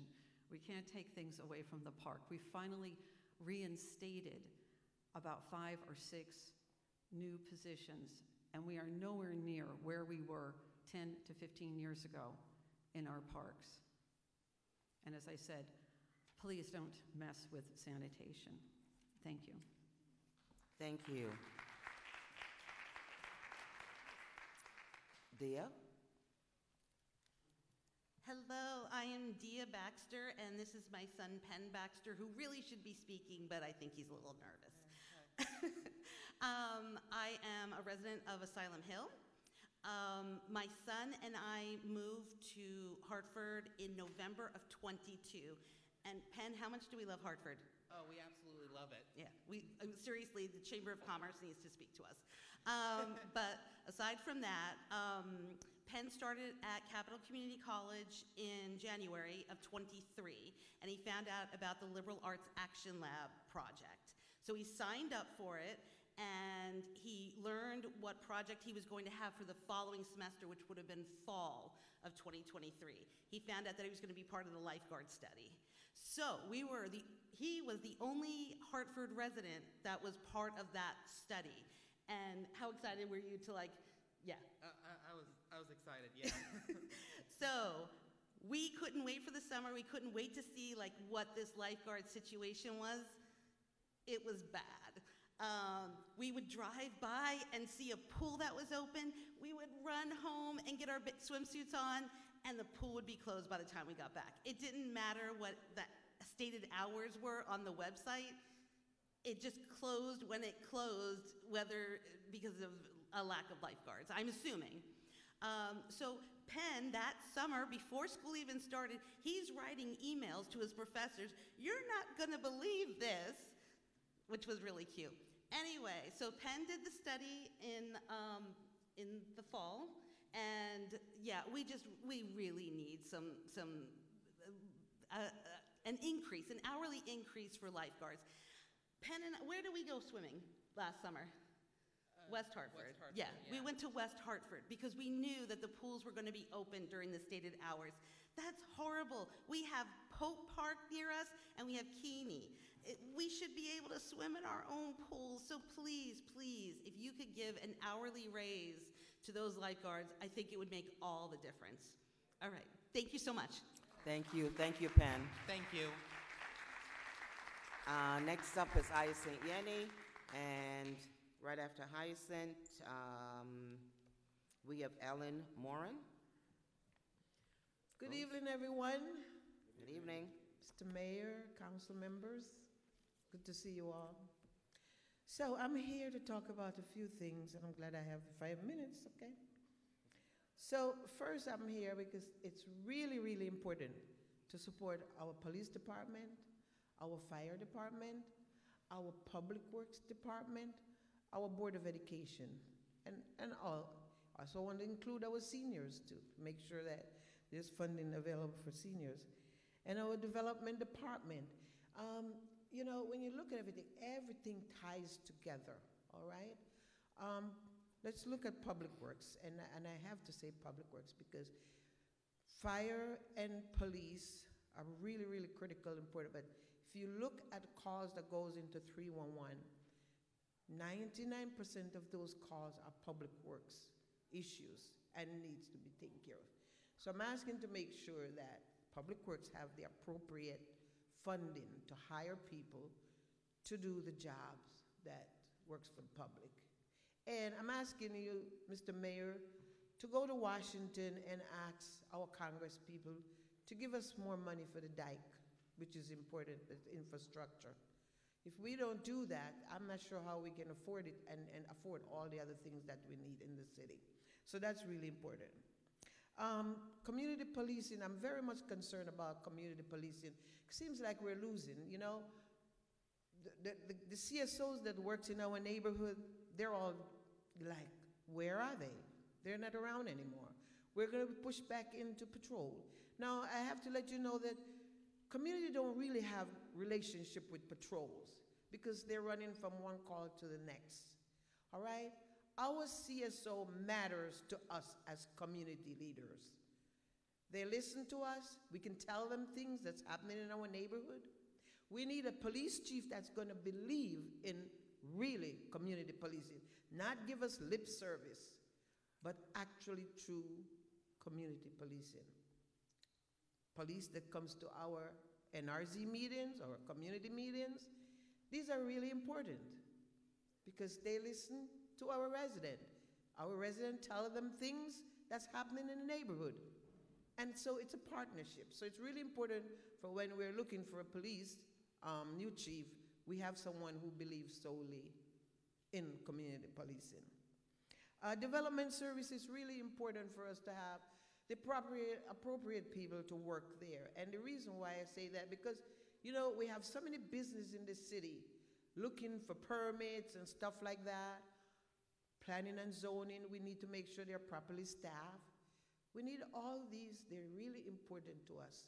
We can't take things away from the park. We finally reinstated about 5 or 6 new positions, and we are nowhere near where we were 10 to 15 years ago in our parks. And as I said, please don't mess with sanitation. Thank you. Thank you. Dia? Hello, I am Dia Baxter, and this is my son, Penn Baxter, who really should be speaking, but I think he's a little nervous. I am a resident of Asylum Hill. My son and I moved to Hartford in November of '22. And Penn, how much do we love Hartford? Oh, we absolutely love it. Yeah, seriously, the Chamber of Commerce needs to speak to us. But aside from that, Penn started at Capital Community College in January of '23, and he found out about the Liberal Arts Action Lab project. So he signed up for it, and he learned what project he was going to have for the following semester, which would have been fall of 2023. He found out that he was going to be part of the lifeguard study. So he was the only Hartford resident that was part of that study. And how excited were you to yeah. I was excited, yeah. So we couldn't wait for the summer. We couldn't wait to see what this lifeguard situation was. It was bad. We would drive by and see a pool that was open. We would run home and get our swimsuits on, and the pool would be closed by the time we got back. It didn't matter what the stated hours were on the website. It just closed when it closed, whether because of a lack of lifeguards, I'm assuming. So Penn, that summer, before school even started, he's writing emails to his professors, "You're not gonna believe this," which was really cute. Anyway, so Penn did the study in the fall, and yeah, we really need an increase, an hourly increase for lifeguards. Penn and where did we go swimming last summer? West Hartford. West Hartford, yeah, we went to West Hartford because we knew that the pools were going to be open during the stated hours. That's horrible. We have Pope Park near us, and we have Keeney. We should be able to swim in our own pools. So please, please, if you could give an hourly raise to those lifeguards, I think it would make all the difference. All right. Thank you so much. Thank you. Thank you, Penn. Thank you. Next up is Hyacinth Yenny, and right after Hyacinth, we have Ellen Moran. Good evening, everyone. Good evening. Mr. Mayor, council members, good to see you all. So I'm here to talk about a few things, and I'm glad I have 5 minutes, okay? So first, I'm here because it's really, really important to support our police department, our fire department, our public works department, our Board of Education, and all. I also want to include our seniors too, make sure that there's funding available for seniors. And our development department. You know, when you look at everything ties together, all right? Let's look at public works, and I have to say public works because fire and police are really, really critical and important. But if you look at calls that goes into 311, 99% of those calls are public works issues and needs to be taken care of. So I'm asking to make sure that public works have the appropriate funding to hire people to do the jobs that works for the public. And I'm asking you, Mr. Mayor, to go to Washington and ask our Congress people to give us more money for the dike, which is important, the infrastructure. If we don't do that, I'm not sure how we can afford it and afford all the other things that we need in the city. So that's really important. Community policing, I'm very much concerned about community policing. It seems like we're losing, you know. the CSOs that works in our neighborhood, they're all like, where are they? They're not around anymore. We're going to push back into patrol. Now, I have to let you know that community don't really have relationship with patrols because they're running from one call to the next. All right? Our CSO matters to us as community leaders. They listen to us. We can tell them things that's happening in our neighborhood. We need a police chief that's going to believe in really community policing, not give us lip service, but actually true community policing. Police that comes to our NRZ meetings or community meetings, these are really important because they listen to our resident. Our resident tell them things that's happening in the neighborhood. And so it's a partnership. So it's really important for when we're looking for a police new chief, we have someone who believes solely in community policing. Development service is really important for us to have the appropriate people to work there. And the reason why I say that, because, you know, we have so many businesses in this city looking for permits and stuff like that. Planning and zoning, we need to make sure they're properly staffed. We need all these, they're really important to us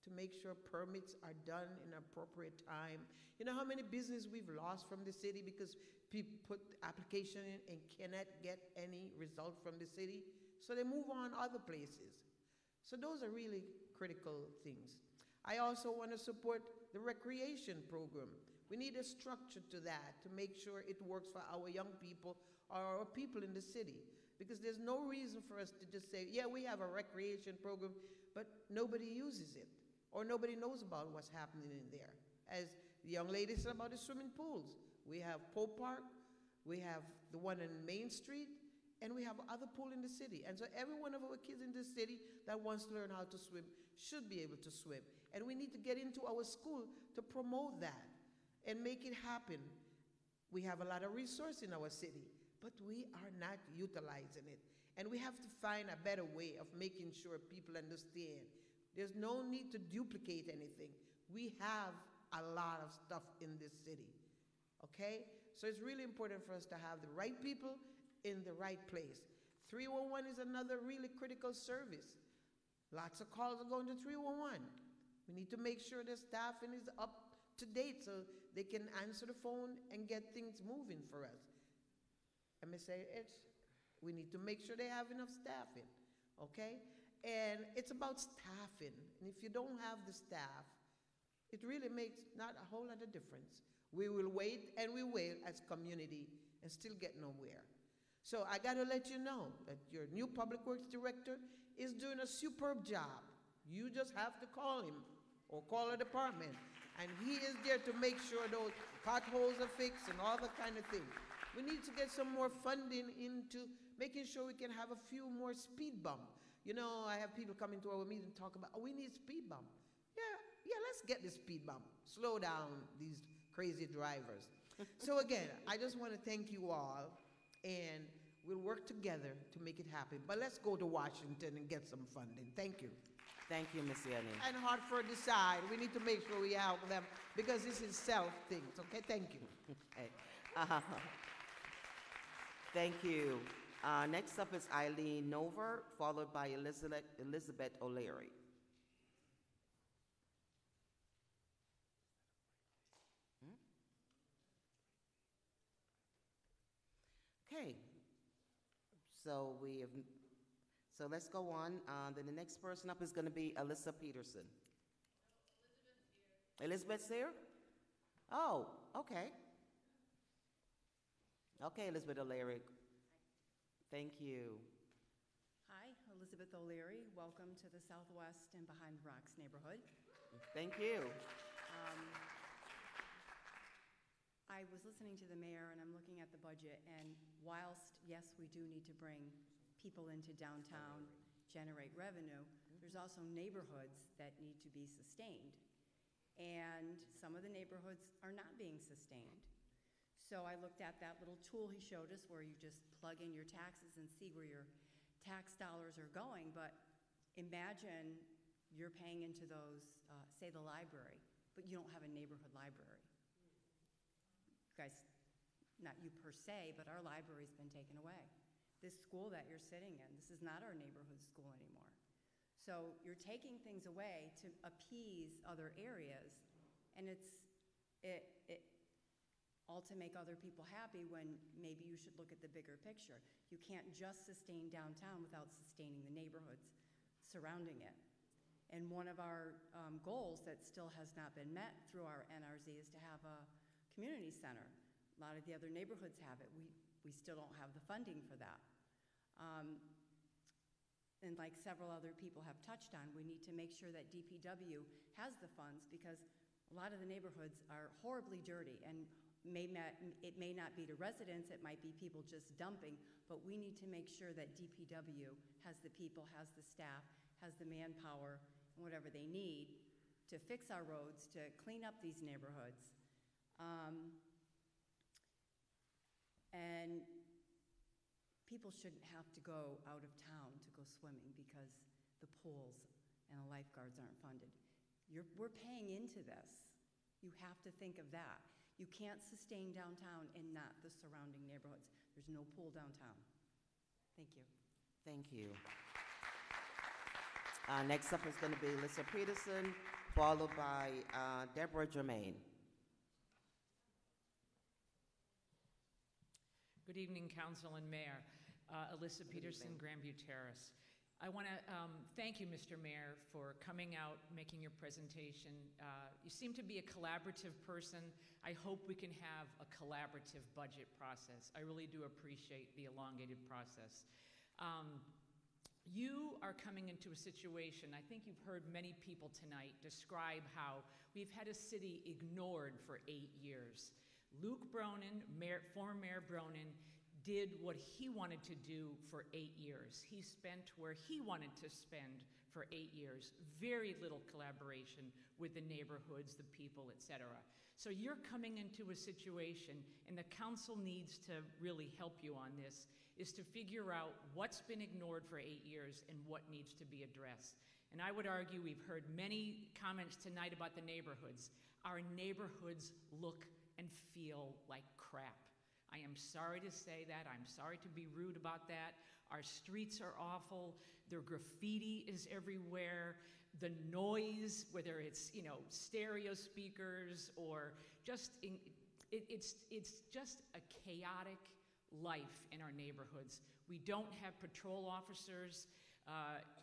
to make sure permits are done in appropriate time. You know how many businesses we've lost from the city because people put application in and cannot get any result from the city? So they move on other places. So those are really critical things. I also want to support the recreation program. We need a structure to that to make sure it works for our young people or our people in the city. Because there's no reason for us to just say, yeah, we have a recreation program, but nobody uses it. Or nobody knows about what's happening in there. As the young lady said about the swimming pools. We have Pope Park, we have the one in Main Street, and we have other pool in the city. And so every one of our kids in this city that wants to learn how to swim should be able to swim. And we need to get into our school to promote that and make it happen. We have a lot of resource in our city, but we are not utilizing it. And we have to find a better way of making sure people understand. There's no need to duplicate anything. We have a lot of stuff in this city, okay? So it's really important for us to have the right people in the right place. 311 is another really critical service. Lots of calls are going to 311. We need to make sure the staffing is up to date so they can answer the phone and get things moving for us. MSAH, we need to make sure they have enough staffing, okay? And it's about staffing. And if you don't have the staff, it really makes not a whole lot of difference. We will wait and we wait as community and still get nowhere. So I got to let you know that your new public works director is doing a superb job. You just have to call him or call a department. And he is there to make sure those potholes are fixed and all that kind of thing. We need to get some more funding into making sure we can have a few more speed bumps. You know, I have people come into our meeting and talk about, oh, we need speed bump. Yeah, let's get the speed bump. Slow down these crazy drivers. So again, I just want to thank you all, and we'll work together to make it happen. But let's go to Washington and get some funding. Thank you. Thank you, Ms. Yenny. And Hartford decide. We need to make sure we help them because this is self things. Okay, thank you. Okay. Thank you. Next up is Eileen Nover, followed by Elizabeth O'Leary. Okay, so let's go on. Then the next person up is going to be Alyssa Peterson. Elizabeth's here? Oh, okay. Okay, Elizabeth O'Leary. Thank you. Hi, Elizabeth O'Leary. Welcome to the Southwest and Behind the Rocks neighborhood. Thank you. I was listening to the mayor and I'm looking at the budget, and whilst, yes, we do need to bring people into downtown, generate revenue, there's also neighborhoods that need to be sustained. And some of the neighborhoods are not being sustained. So I looked at that little tool he showed us where you just plug in your taxes and see where your tax dollars are going, but imagine you're paying into those, say the library, but you don't have a neighborhood library. guys, not you per se, but our library's been taken away. This school that you're sitting in, this is not our neighborhood school anymore. So you're taking things away to appease other areas, and all to make other people happy when maybe you should look at the bigger picture. You can't just sustain downtown without sustaining the neighborhoods surrounding it. And one of our goals that still has not been met through our NRZ is to have a community center. A lot of the other neighborhoods have it. We still don't have the funding for that. And like several other people have touched on, we need to make sure that DPW has the funds, because a lot of the neighborhoods are horribly dirty, and it may not be to residents, it might be people just dumping, but we need to make sure that DPW has the people, has the staff, has the manpower, and whatever they need to fix our roads, to clean up these neighborhoods. And people shouldn't have to go out of town to go swimming because the pools and the lifeguards aren't funded. We're paying into this. You have to think of that. You can't sustain downtown and not the surrounding neighborhoods. There's no pool downtown. Thank you. Thank you. Next up is going to be Lisa Peterson, followed by Deborah Germain. Good evening, Council and Mayor. Alyssa Peterson, Grandview Terrace. I want to thank you, Mr. Mayor, for coming out, making your presentation. You seem to be a collaborative person. I hope we can have a collaborative budget process. I really do appreciate the elongated process. You are coming into a situation, I think you've heard many people tonight describe how we've had a city ignored for 8 years. Luke Bronin, former Mayor Bronin, did what he wanted to do for 8 years. He spent where he wanted to spend for 8 years. Very little collaboration with the neighborhoods, the people, etc. So you're coming into a situation, and the council needs to really help you on this, is to figure out what's been ignored for 8 years and what needs to be addressed. And I would argue, we've heard many comments tonight about the neighborhoods. Our neighborhoods look and feel like crap. I am sorry to say that. I'm sorry to be rude about that. Our streets are awful. The graffiti is everywhere. The noise, whether it's, stereo speakers or just, it's just a chaotic life in our neighborhoods. We don't have patrol officers.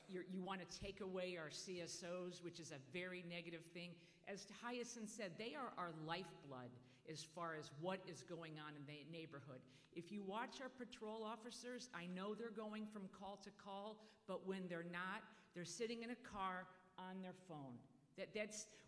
You want to take away our CSOs, which is a very negative thing. As Hyacinth said, they are our lifeblood as far as what is going on in the neighborhood. If you watch our patrol officers, I know they're going from call to call, but when they're not, they're sitting in a car on their phone.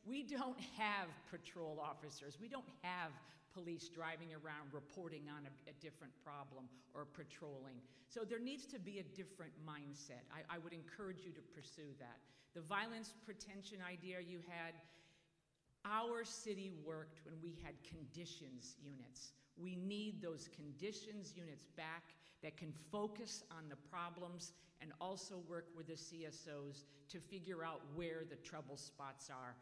We don't have patrol officers. We don't have police driving around reporting on a different problem or patrolling. So there needs to be a different mindset. I would encourage you to pursue that. The violence prevention idea you had, our city worked when we had conditions units. We need those conditions units back that can focus on the problems and also work with the CSOs to figure out where the trouble spots are.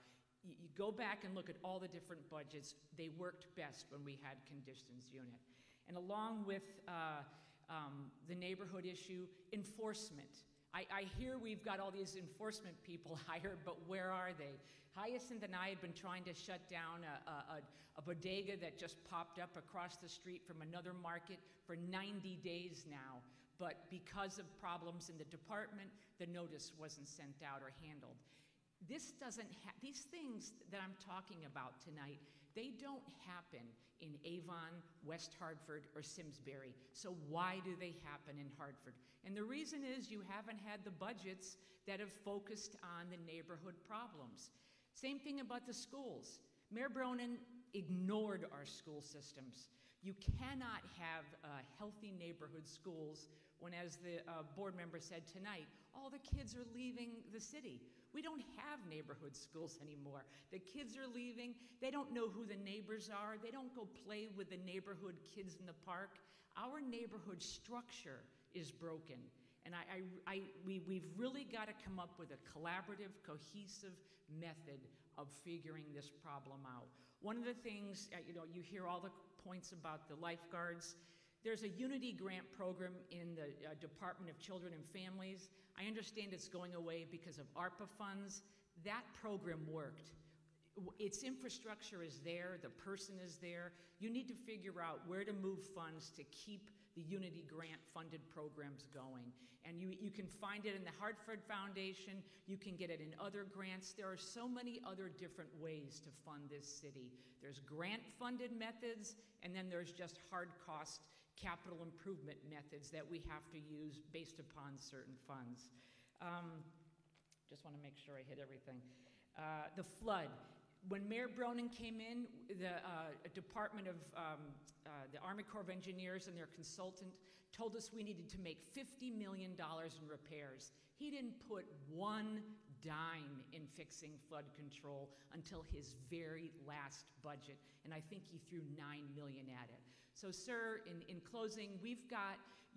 You go back and look at all the different budgets. They worked best when we had conditions unit. And along with the neighborhood issue, enforcement. I hear we've got all these enforcement people hired, but where are they? Hyacinth and I had been trying to shut down a bodega that just popped up across the street from another market for 90 days now. But because of problems in the department, the notice wasn't sent out or handled. These things that I'm talking about tonight, they don't happen in Avon, West Hartford, or Simsbury. So why do they happen in Hartford? And the reason is you haven't had the budgets that have focused on the neighborhood problems. Same thing about the schools. Mayor Bronin ignored our school systems. You cannot have healthy neighborhood schools when, as the board member said tonight, all the kids are leaving the city. We don't have neighborhood schools anymore. The kids are leaving. They don't know who the neighbors are. They don't go play with the neighborhood kids in the park. Our neighborhood structure is broken. And we've really got to come up with a collaborative, cohesive method of figuring this problem out. One of the things, you hear all the points about the lifeguards. There's a Unity grant program in the Department of Children and Families. I understand it's going away because of ARPA funds. That program worked. Its infrastructure is there, the person is there. You need to figure out where to move funds to keep the Unity grant funded programs going. And you can find it in the Hartford Foundation, you can get it in other grants. There are so many other different ways to fund this city. There's grant funded methods, and then there's just hard cost capital improvement methods that we have to use based upon certain funds. Just want to make sure I hit everything. The flood. When Mayor Bronin came in, the Department of the Army Corps of Engineers and their consultant told us we needed to make $50 million in repairs. He didn't put one dime in fixing flood control until his very last budget, and I think he threw $9 million at it. So, sir, in closing,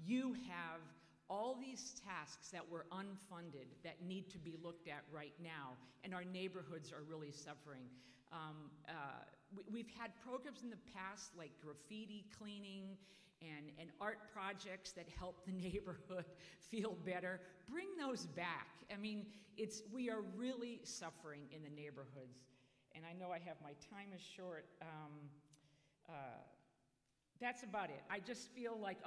you have all these tasks that were unfunded that need to be looked at right now, and our neighborhoods are really suffering. We've had programs in the past like graffiti cleaning and art projects that help the neighborhood feel better. Bring those back. I mean, we are really suffering in the neighborhoods. And I know I have, my time is short. That's about it. I just feel like,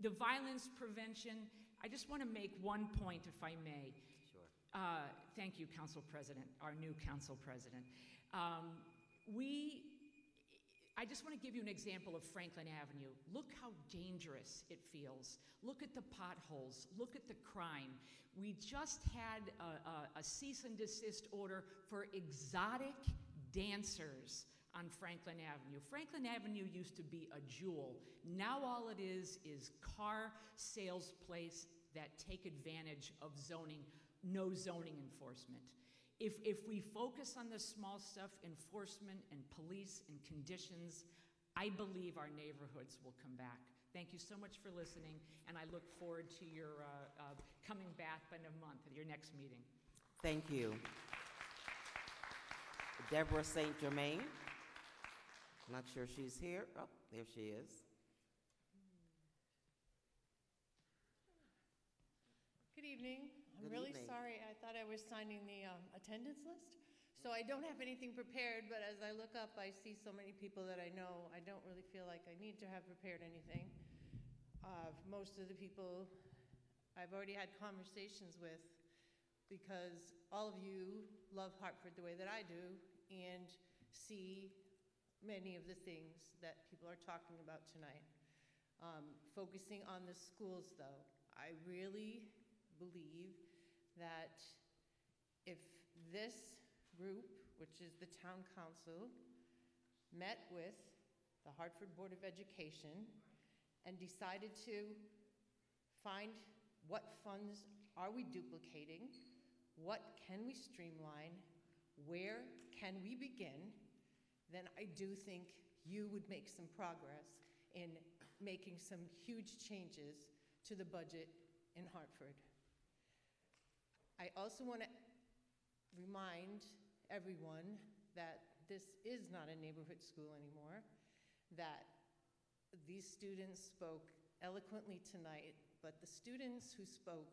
the violence prevention, I just want to make one point, if I may. Sure. Thank you, Council President, our new Council President. I just want to give you an example of Franklin Avenue. Look how dangerous it feels. Look at the potholes. Look at the crime. We just had a cease and desist order for exotic dancers on Franklin Avenue. Franklin Avenue used to be a jewel. Now all it is car sales place that take advantage of zoning, no zoning enforcement. If we focus on the small stuff, enforcement and police and conditions, I believe our neighborhoods will come back. Thank you so much for listening, and I look forward to your coming back in a month at your next meeting. Thank you. Deborah St. Germain. Not sure she's here. Oh, there she is. Good evening. I'm Good really evening. sorry. I thought I was signing the attendance list. So I don't have anything prepared, but as I look up, I see so many people that I know. I don't really feel like I need to have prepared anything. Most of the people I've already had conversations with, because all of you love Hartford the way that I do and see many of the things that people are talking about tonight. Focusing on the schools, though, I really believe that if this group, which is the town council, met with the Hartford Board of Education and decided to find what funds are we duplicating, what can we streamline, where can we begin, then I do think you would make some progress in making some huge changes to the budget in Hartford. I also want to remind everyone that this is not a neighborhood school anymore, that these students spoke eloquently tonight, but the students who spoke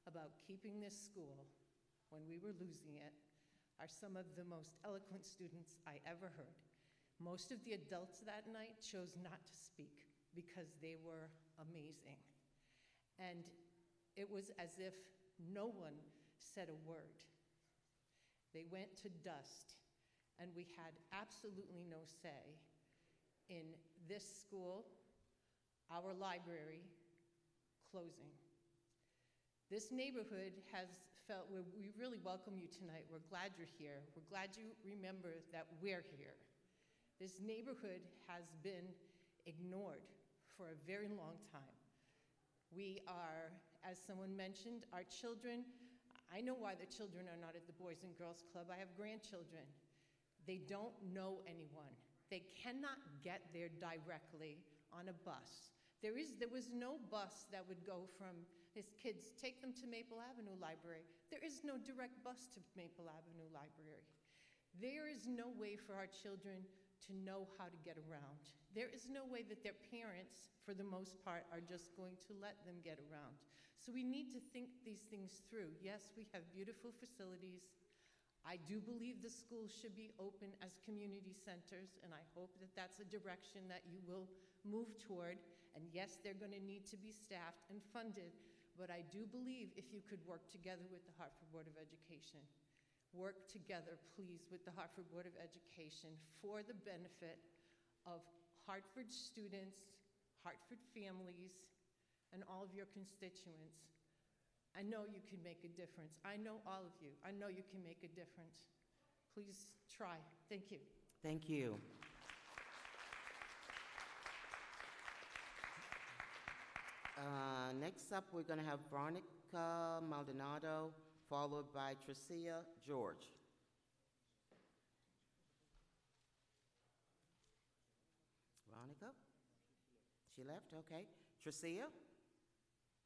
about keeping this school when we were losing it are some of the most eloquent students I ever heard. Most of the adults that night chose not to speak because they were amazing. And it was as if no one said a word. They went to dust, and we had absolutely no say in this school, our library, closing. This neighborhood has felt, we really welcome you tonight. We're glad you're here. We're glad you remember that we're here. This neighborhood has been ignored for a very long time. We are, as someone mentioned, our children, I know why the children are not at the Boys and Girls Club. I have grandchildren. They don't know anyone. They cannot get there directly on a bus. There was no bus that would go from his kids, take them to Maple Avenue Library. There is no direct bus to Maple Avenue Library. There is no way for our children to know how to get around. There is no way that their parents, for the most part, are just going to let them get around. So we need to think these things through. Yes, we have beautiful facilities. I do believe the schools should be open as community centers, and I hope that that's a direction that you will move toward. And yes, they're going to need to be staffed and funded, but I do believe if you could work together with the Hartford Board of Education, work together, please, with the Hartford Board of Education for the benefit of Hartford students, Hartford families, and all of your constituents. I know you can make a difference. I know all of you. I know you can make a difference. Please try. Thank you. Thank you. Next up, we're going to have Veronica Maldonado, followed by Tricia George. Veronica? She left? Okay. Tricia?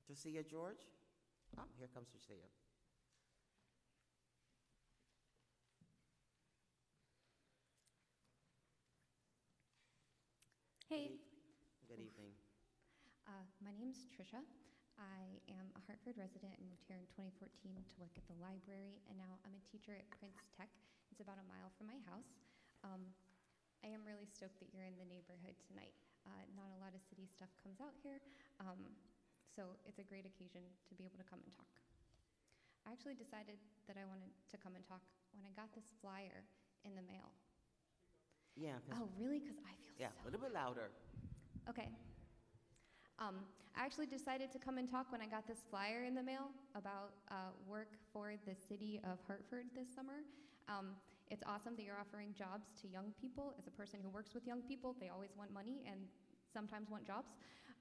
Tricia George? Oh, here comes Tricia. Hey. Good evening. My name's Trisha. I am a Hartford resident and moved here in 2014 to work at the library, and now I'm a teacher at Prince Tech. It's about a mile from my house. I am really stoked that you're in the neighborhood tonight. Not a lot of city stuff comes out here, so it's a great occasion to be able to come and talk. I actually decided that I wanted to come and talk when I got this flyer in the mail. Yeah. Oh, really? Because I feel Yeah, a little bit louder. Okay. I actually decided to come and talk when I got this flyer in the mail about work for the city of Hartford this summer. It's awesome that you're offering jobs to young people. As a person who works with young people, they always want money and sometimes want jobs.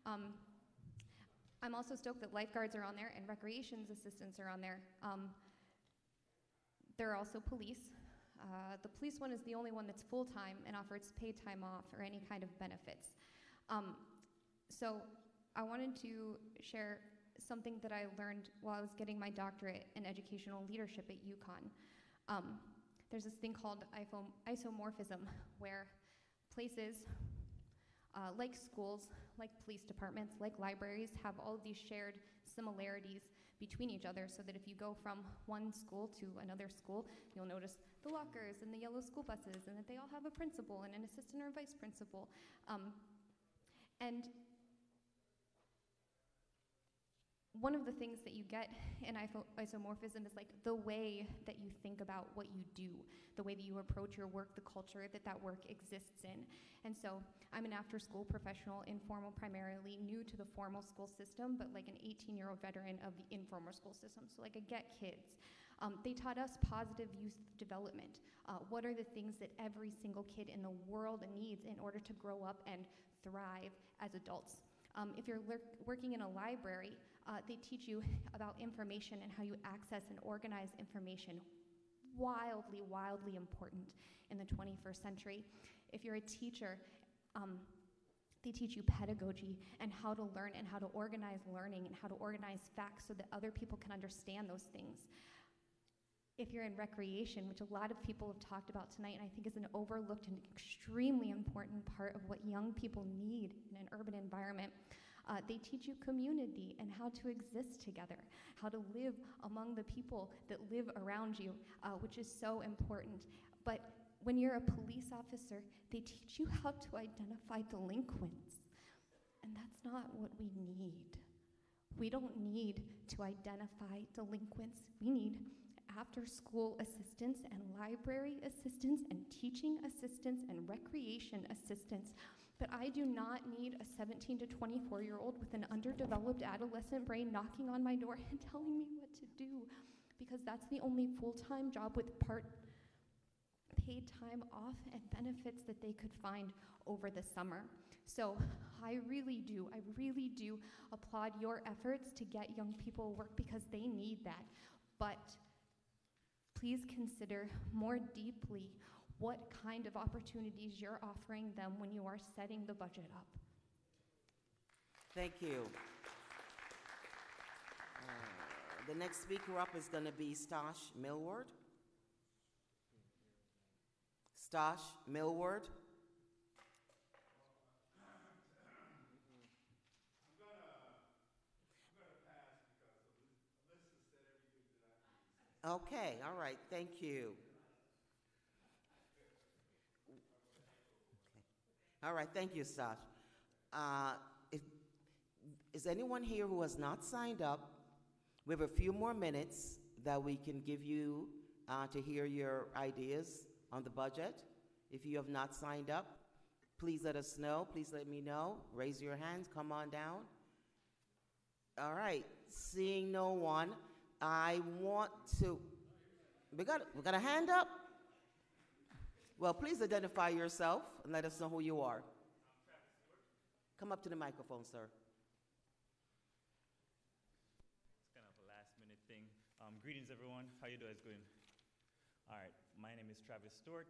I'm also stoked that lifeguards are on there and recreations assistants are on there. There are also police. The police one is the only one that's full-time and offers paid time off or any kind of benefits. So I wanted to share something that I learned while I was getting my doctorate in educational leadership at UConn. There's this thing called isomorphism, where places like schools, like police departments, like libraries have all of these shared similarities between each other, so that if you go from one school to another school, you'll notice the lockers and the yellow school buses, and that they all have a principal and an assistant or vice principal. And one of the things that you get in isomorphism is like the way that you think about what you do, the way that you approach your work, the culture that work exists in. And so I'm an after-school professional, informal primarily, new to the formal school system, but like an 18-year-old veteran of the informal school system. So like I get kids. They taught us positive youth development. What are the things that every single kid in the world needs in order to grow up and thrive as adults? If you're working in a library, they teach you about information and how you access and organize information. Wildly, wildly important in the 21st century. If you're a teacher, they teach you pedagogy and how to learn and how to organize learning and how to organize facts so that other people can understand those things. If you're in recreation, which a lot of people have talked about tonight, and I think is an overlooked and extremely important part of what young people need in an urban environment, they teach you community and how to exist together, how to live among the people that live around you, which is so important. But when you're a police officer, they teach you how to identify delinquents, and that's not what we need. We don't need to identify delinquents. We need after-school assistance and library assistance and teaching assistance and recreation assistance. But I do not need a 17 to 24-year-old with an underdeveloped adolescent brain knocking on my door and telling me what to do, because that's the only full-time job with paid time off and benefits that they could find over the summer. So I really do applaud your efforts to get young people work, because they need that. But please consider more deeply what kind of opportunities you're offering them when you are setting the budget up. Thank you. The next speaker up is going to be Stosh Millward. Stosh Millward. Okay, all right, thank you. All right, thank you, Sash. Is anyone here who has not signed up? We have a few more minutes that we can give you to hear your ideas on the budget. If you have not signed up, please let us know. Please let me know. Raise your hands. Come on down. All right. Seeing no one, I want to. We got a hand up? Well, please identify yourself and let us know who you are. Come up to the microphone, sir. It's kind of a last-minute thing. Greetings, everyone. How you guys doing? All right. My name is Travis Stewart.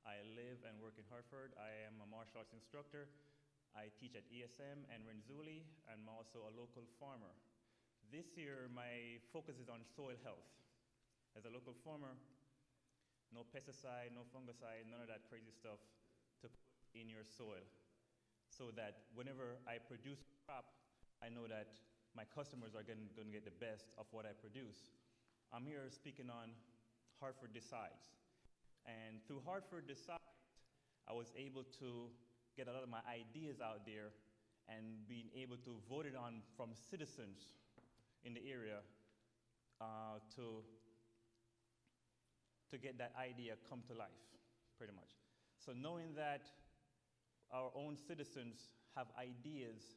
I live and work in Hartford. I am a martial arts instructor. I teach at ESM and Renzulli. I'm also a local farmer. This year, my focus is on soil health. As a local farmer, no pesticide, no fungicide, none of that crazy stuff to put in your soil, so that whenever I produce a crop, I know that my customers are going to get the best of what I produce. I'm here speaking on Hartford Decides. And through Hartford Decides, I was able to get a lot of my ideas out there and being able to vote it on from citizens in the area to get that idea come to life, pretty much. So knowing that our own citizens have ideas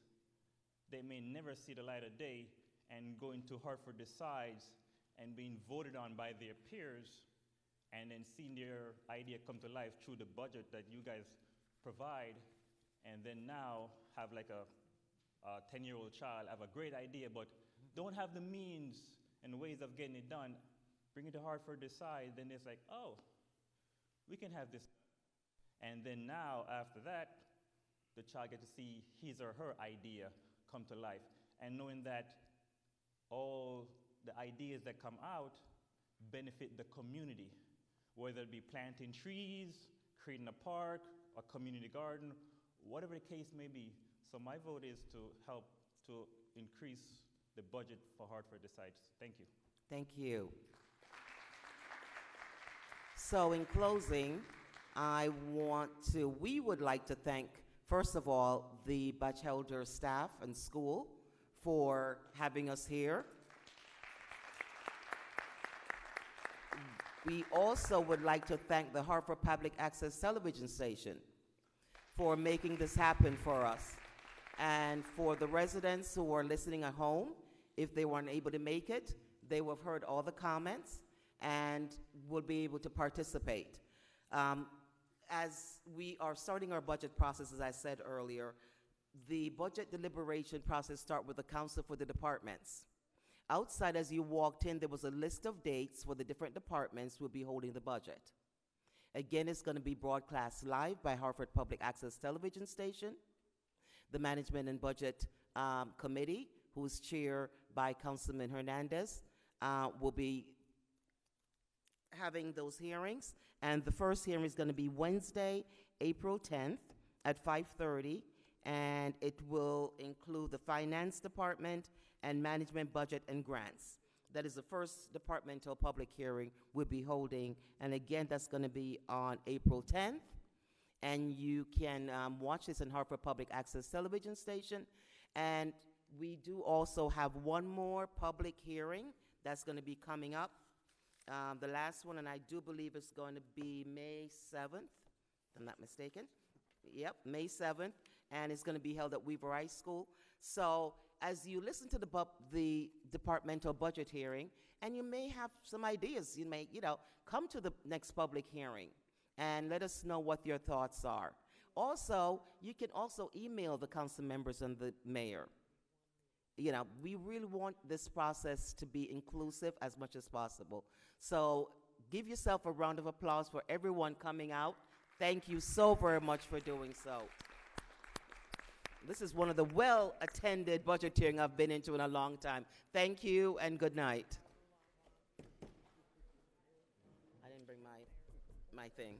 they may never see the light of day, and going to Hartford Decides and being voted on by their peers, and then seeing their idea come to life through the budget that you guys provide, and then now have like a 10-year-old child have a great idea but don't have the means and ways of getting it done, bring it to Hartford Decide, then it's like, oh, we can have this. And then now, after that, the child gets to see his or her idea come to life. And knowing that all the ideas that come out benefit the community, whether it be planting trees, creating a park, a community garden, whatever the case may be. So my vote is to help to increase the budget for Hartford Decides. Thank you. Thank you. So in closing, we would like to thank, first of all, the Batchelder staff and school for having us here. We also would like to thank the Hartford Public Access Television Station for making this happen for us. And for the residents who are listening at home, if they weren't able to make it, they will have heard all the comments and will be able to participate. As we are starting our budget process, as I said earlier, the budget deliberation process starts with the council for the departments. Outside, as you walked in, there was a list of dates for the different departments who will be holding the budget. Again, it's going to be broadcast live by Hartford Public Access Television Station. The Management and Budget Committee, who is chaired by Councilman Hernandez, will be having those hearings. And the first hearing is going to be Wednesday, April 10th at 5:30, and it will include the Finance Department and Management, Budget, and Grants. That is the first departmental public hearing we'll be holding, and again, that's going to be on April 10th. And you can watch this on Hartford Public Access Television Station. And we do also have one more public hearing that's going to be coming up. The last one, and I do believe it's going to be May 7th, if I'm not mistaken. Yep, May 7th, and it's going to be held at Weaver High School. So as you listen to the departmental budget hearing, and you may have some ideas, you may, come to the next public hearing and let us know what your thoughts are. Also, you can also email the council members and the mayor. We really want this process to be inclusive as much as possible. So give yourself a round of applause for everyone coming out. Thank you so very much for doing so. This is one of the well-attended budget hearings I've been into in a long time. Thank you and good night. I didn't bring my thing.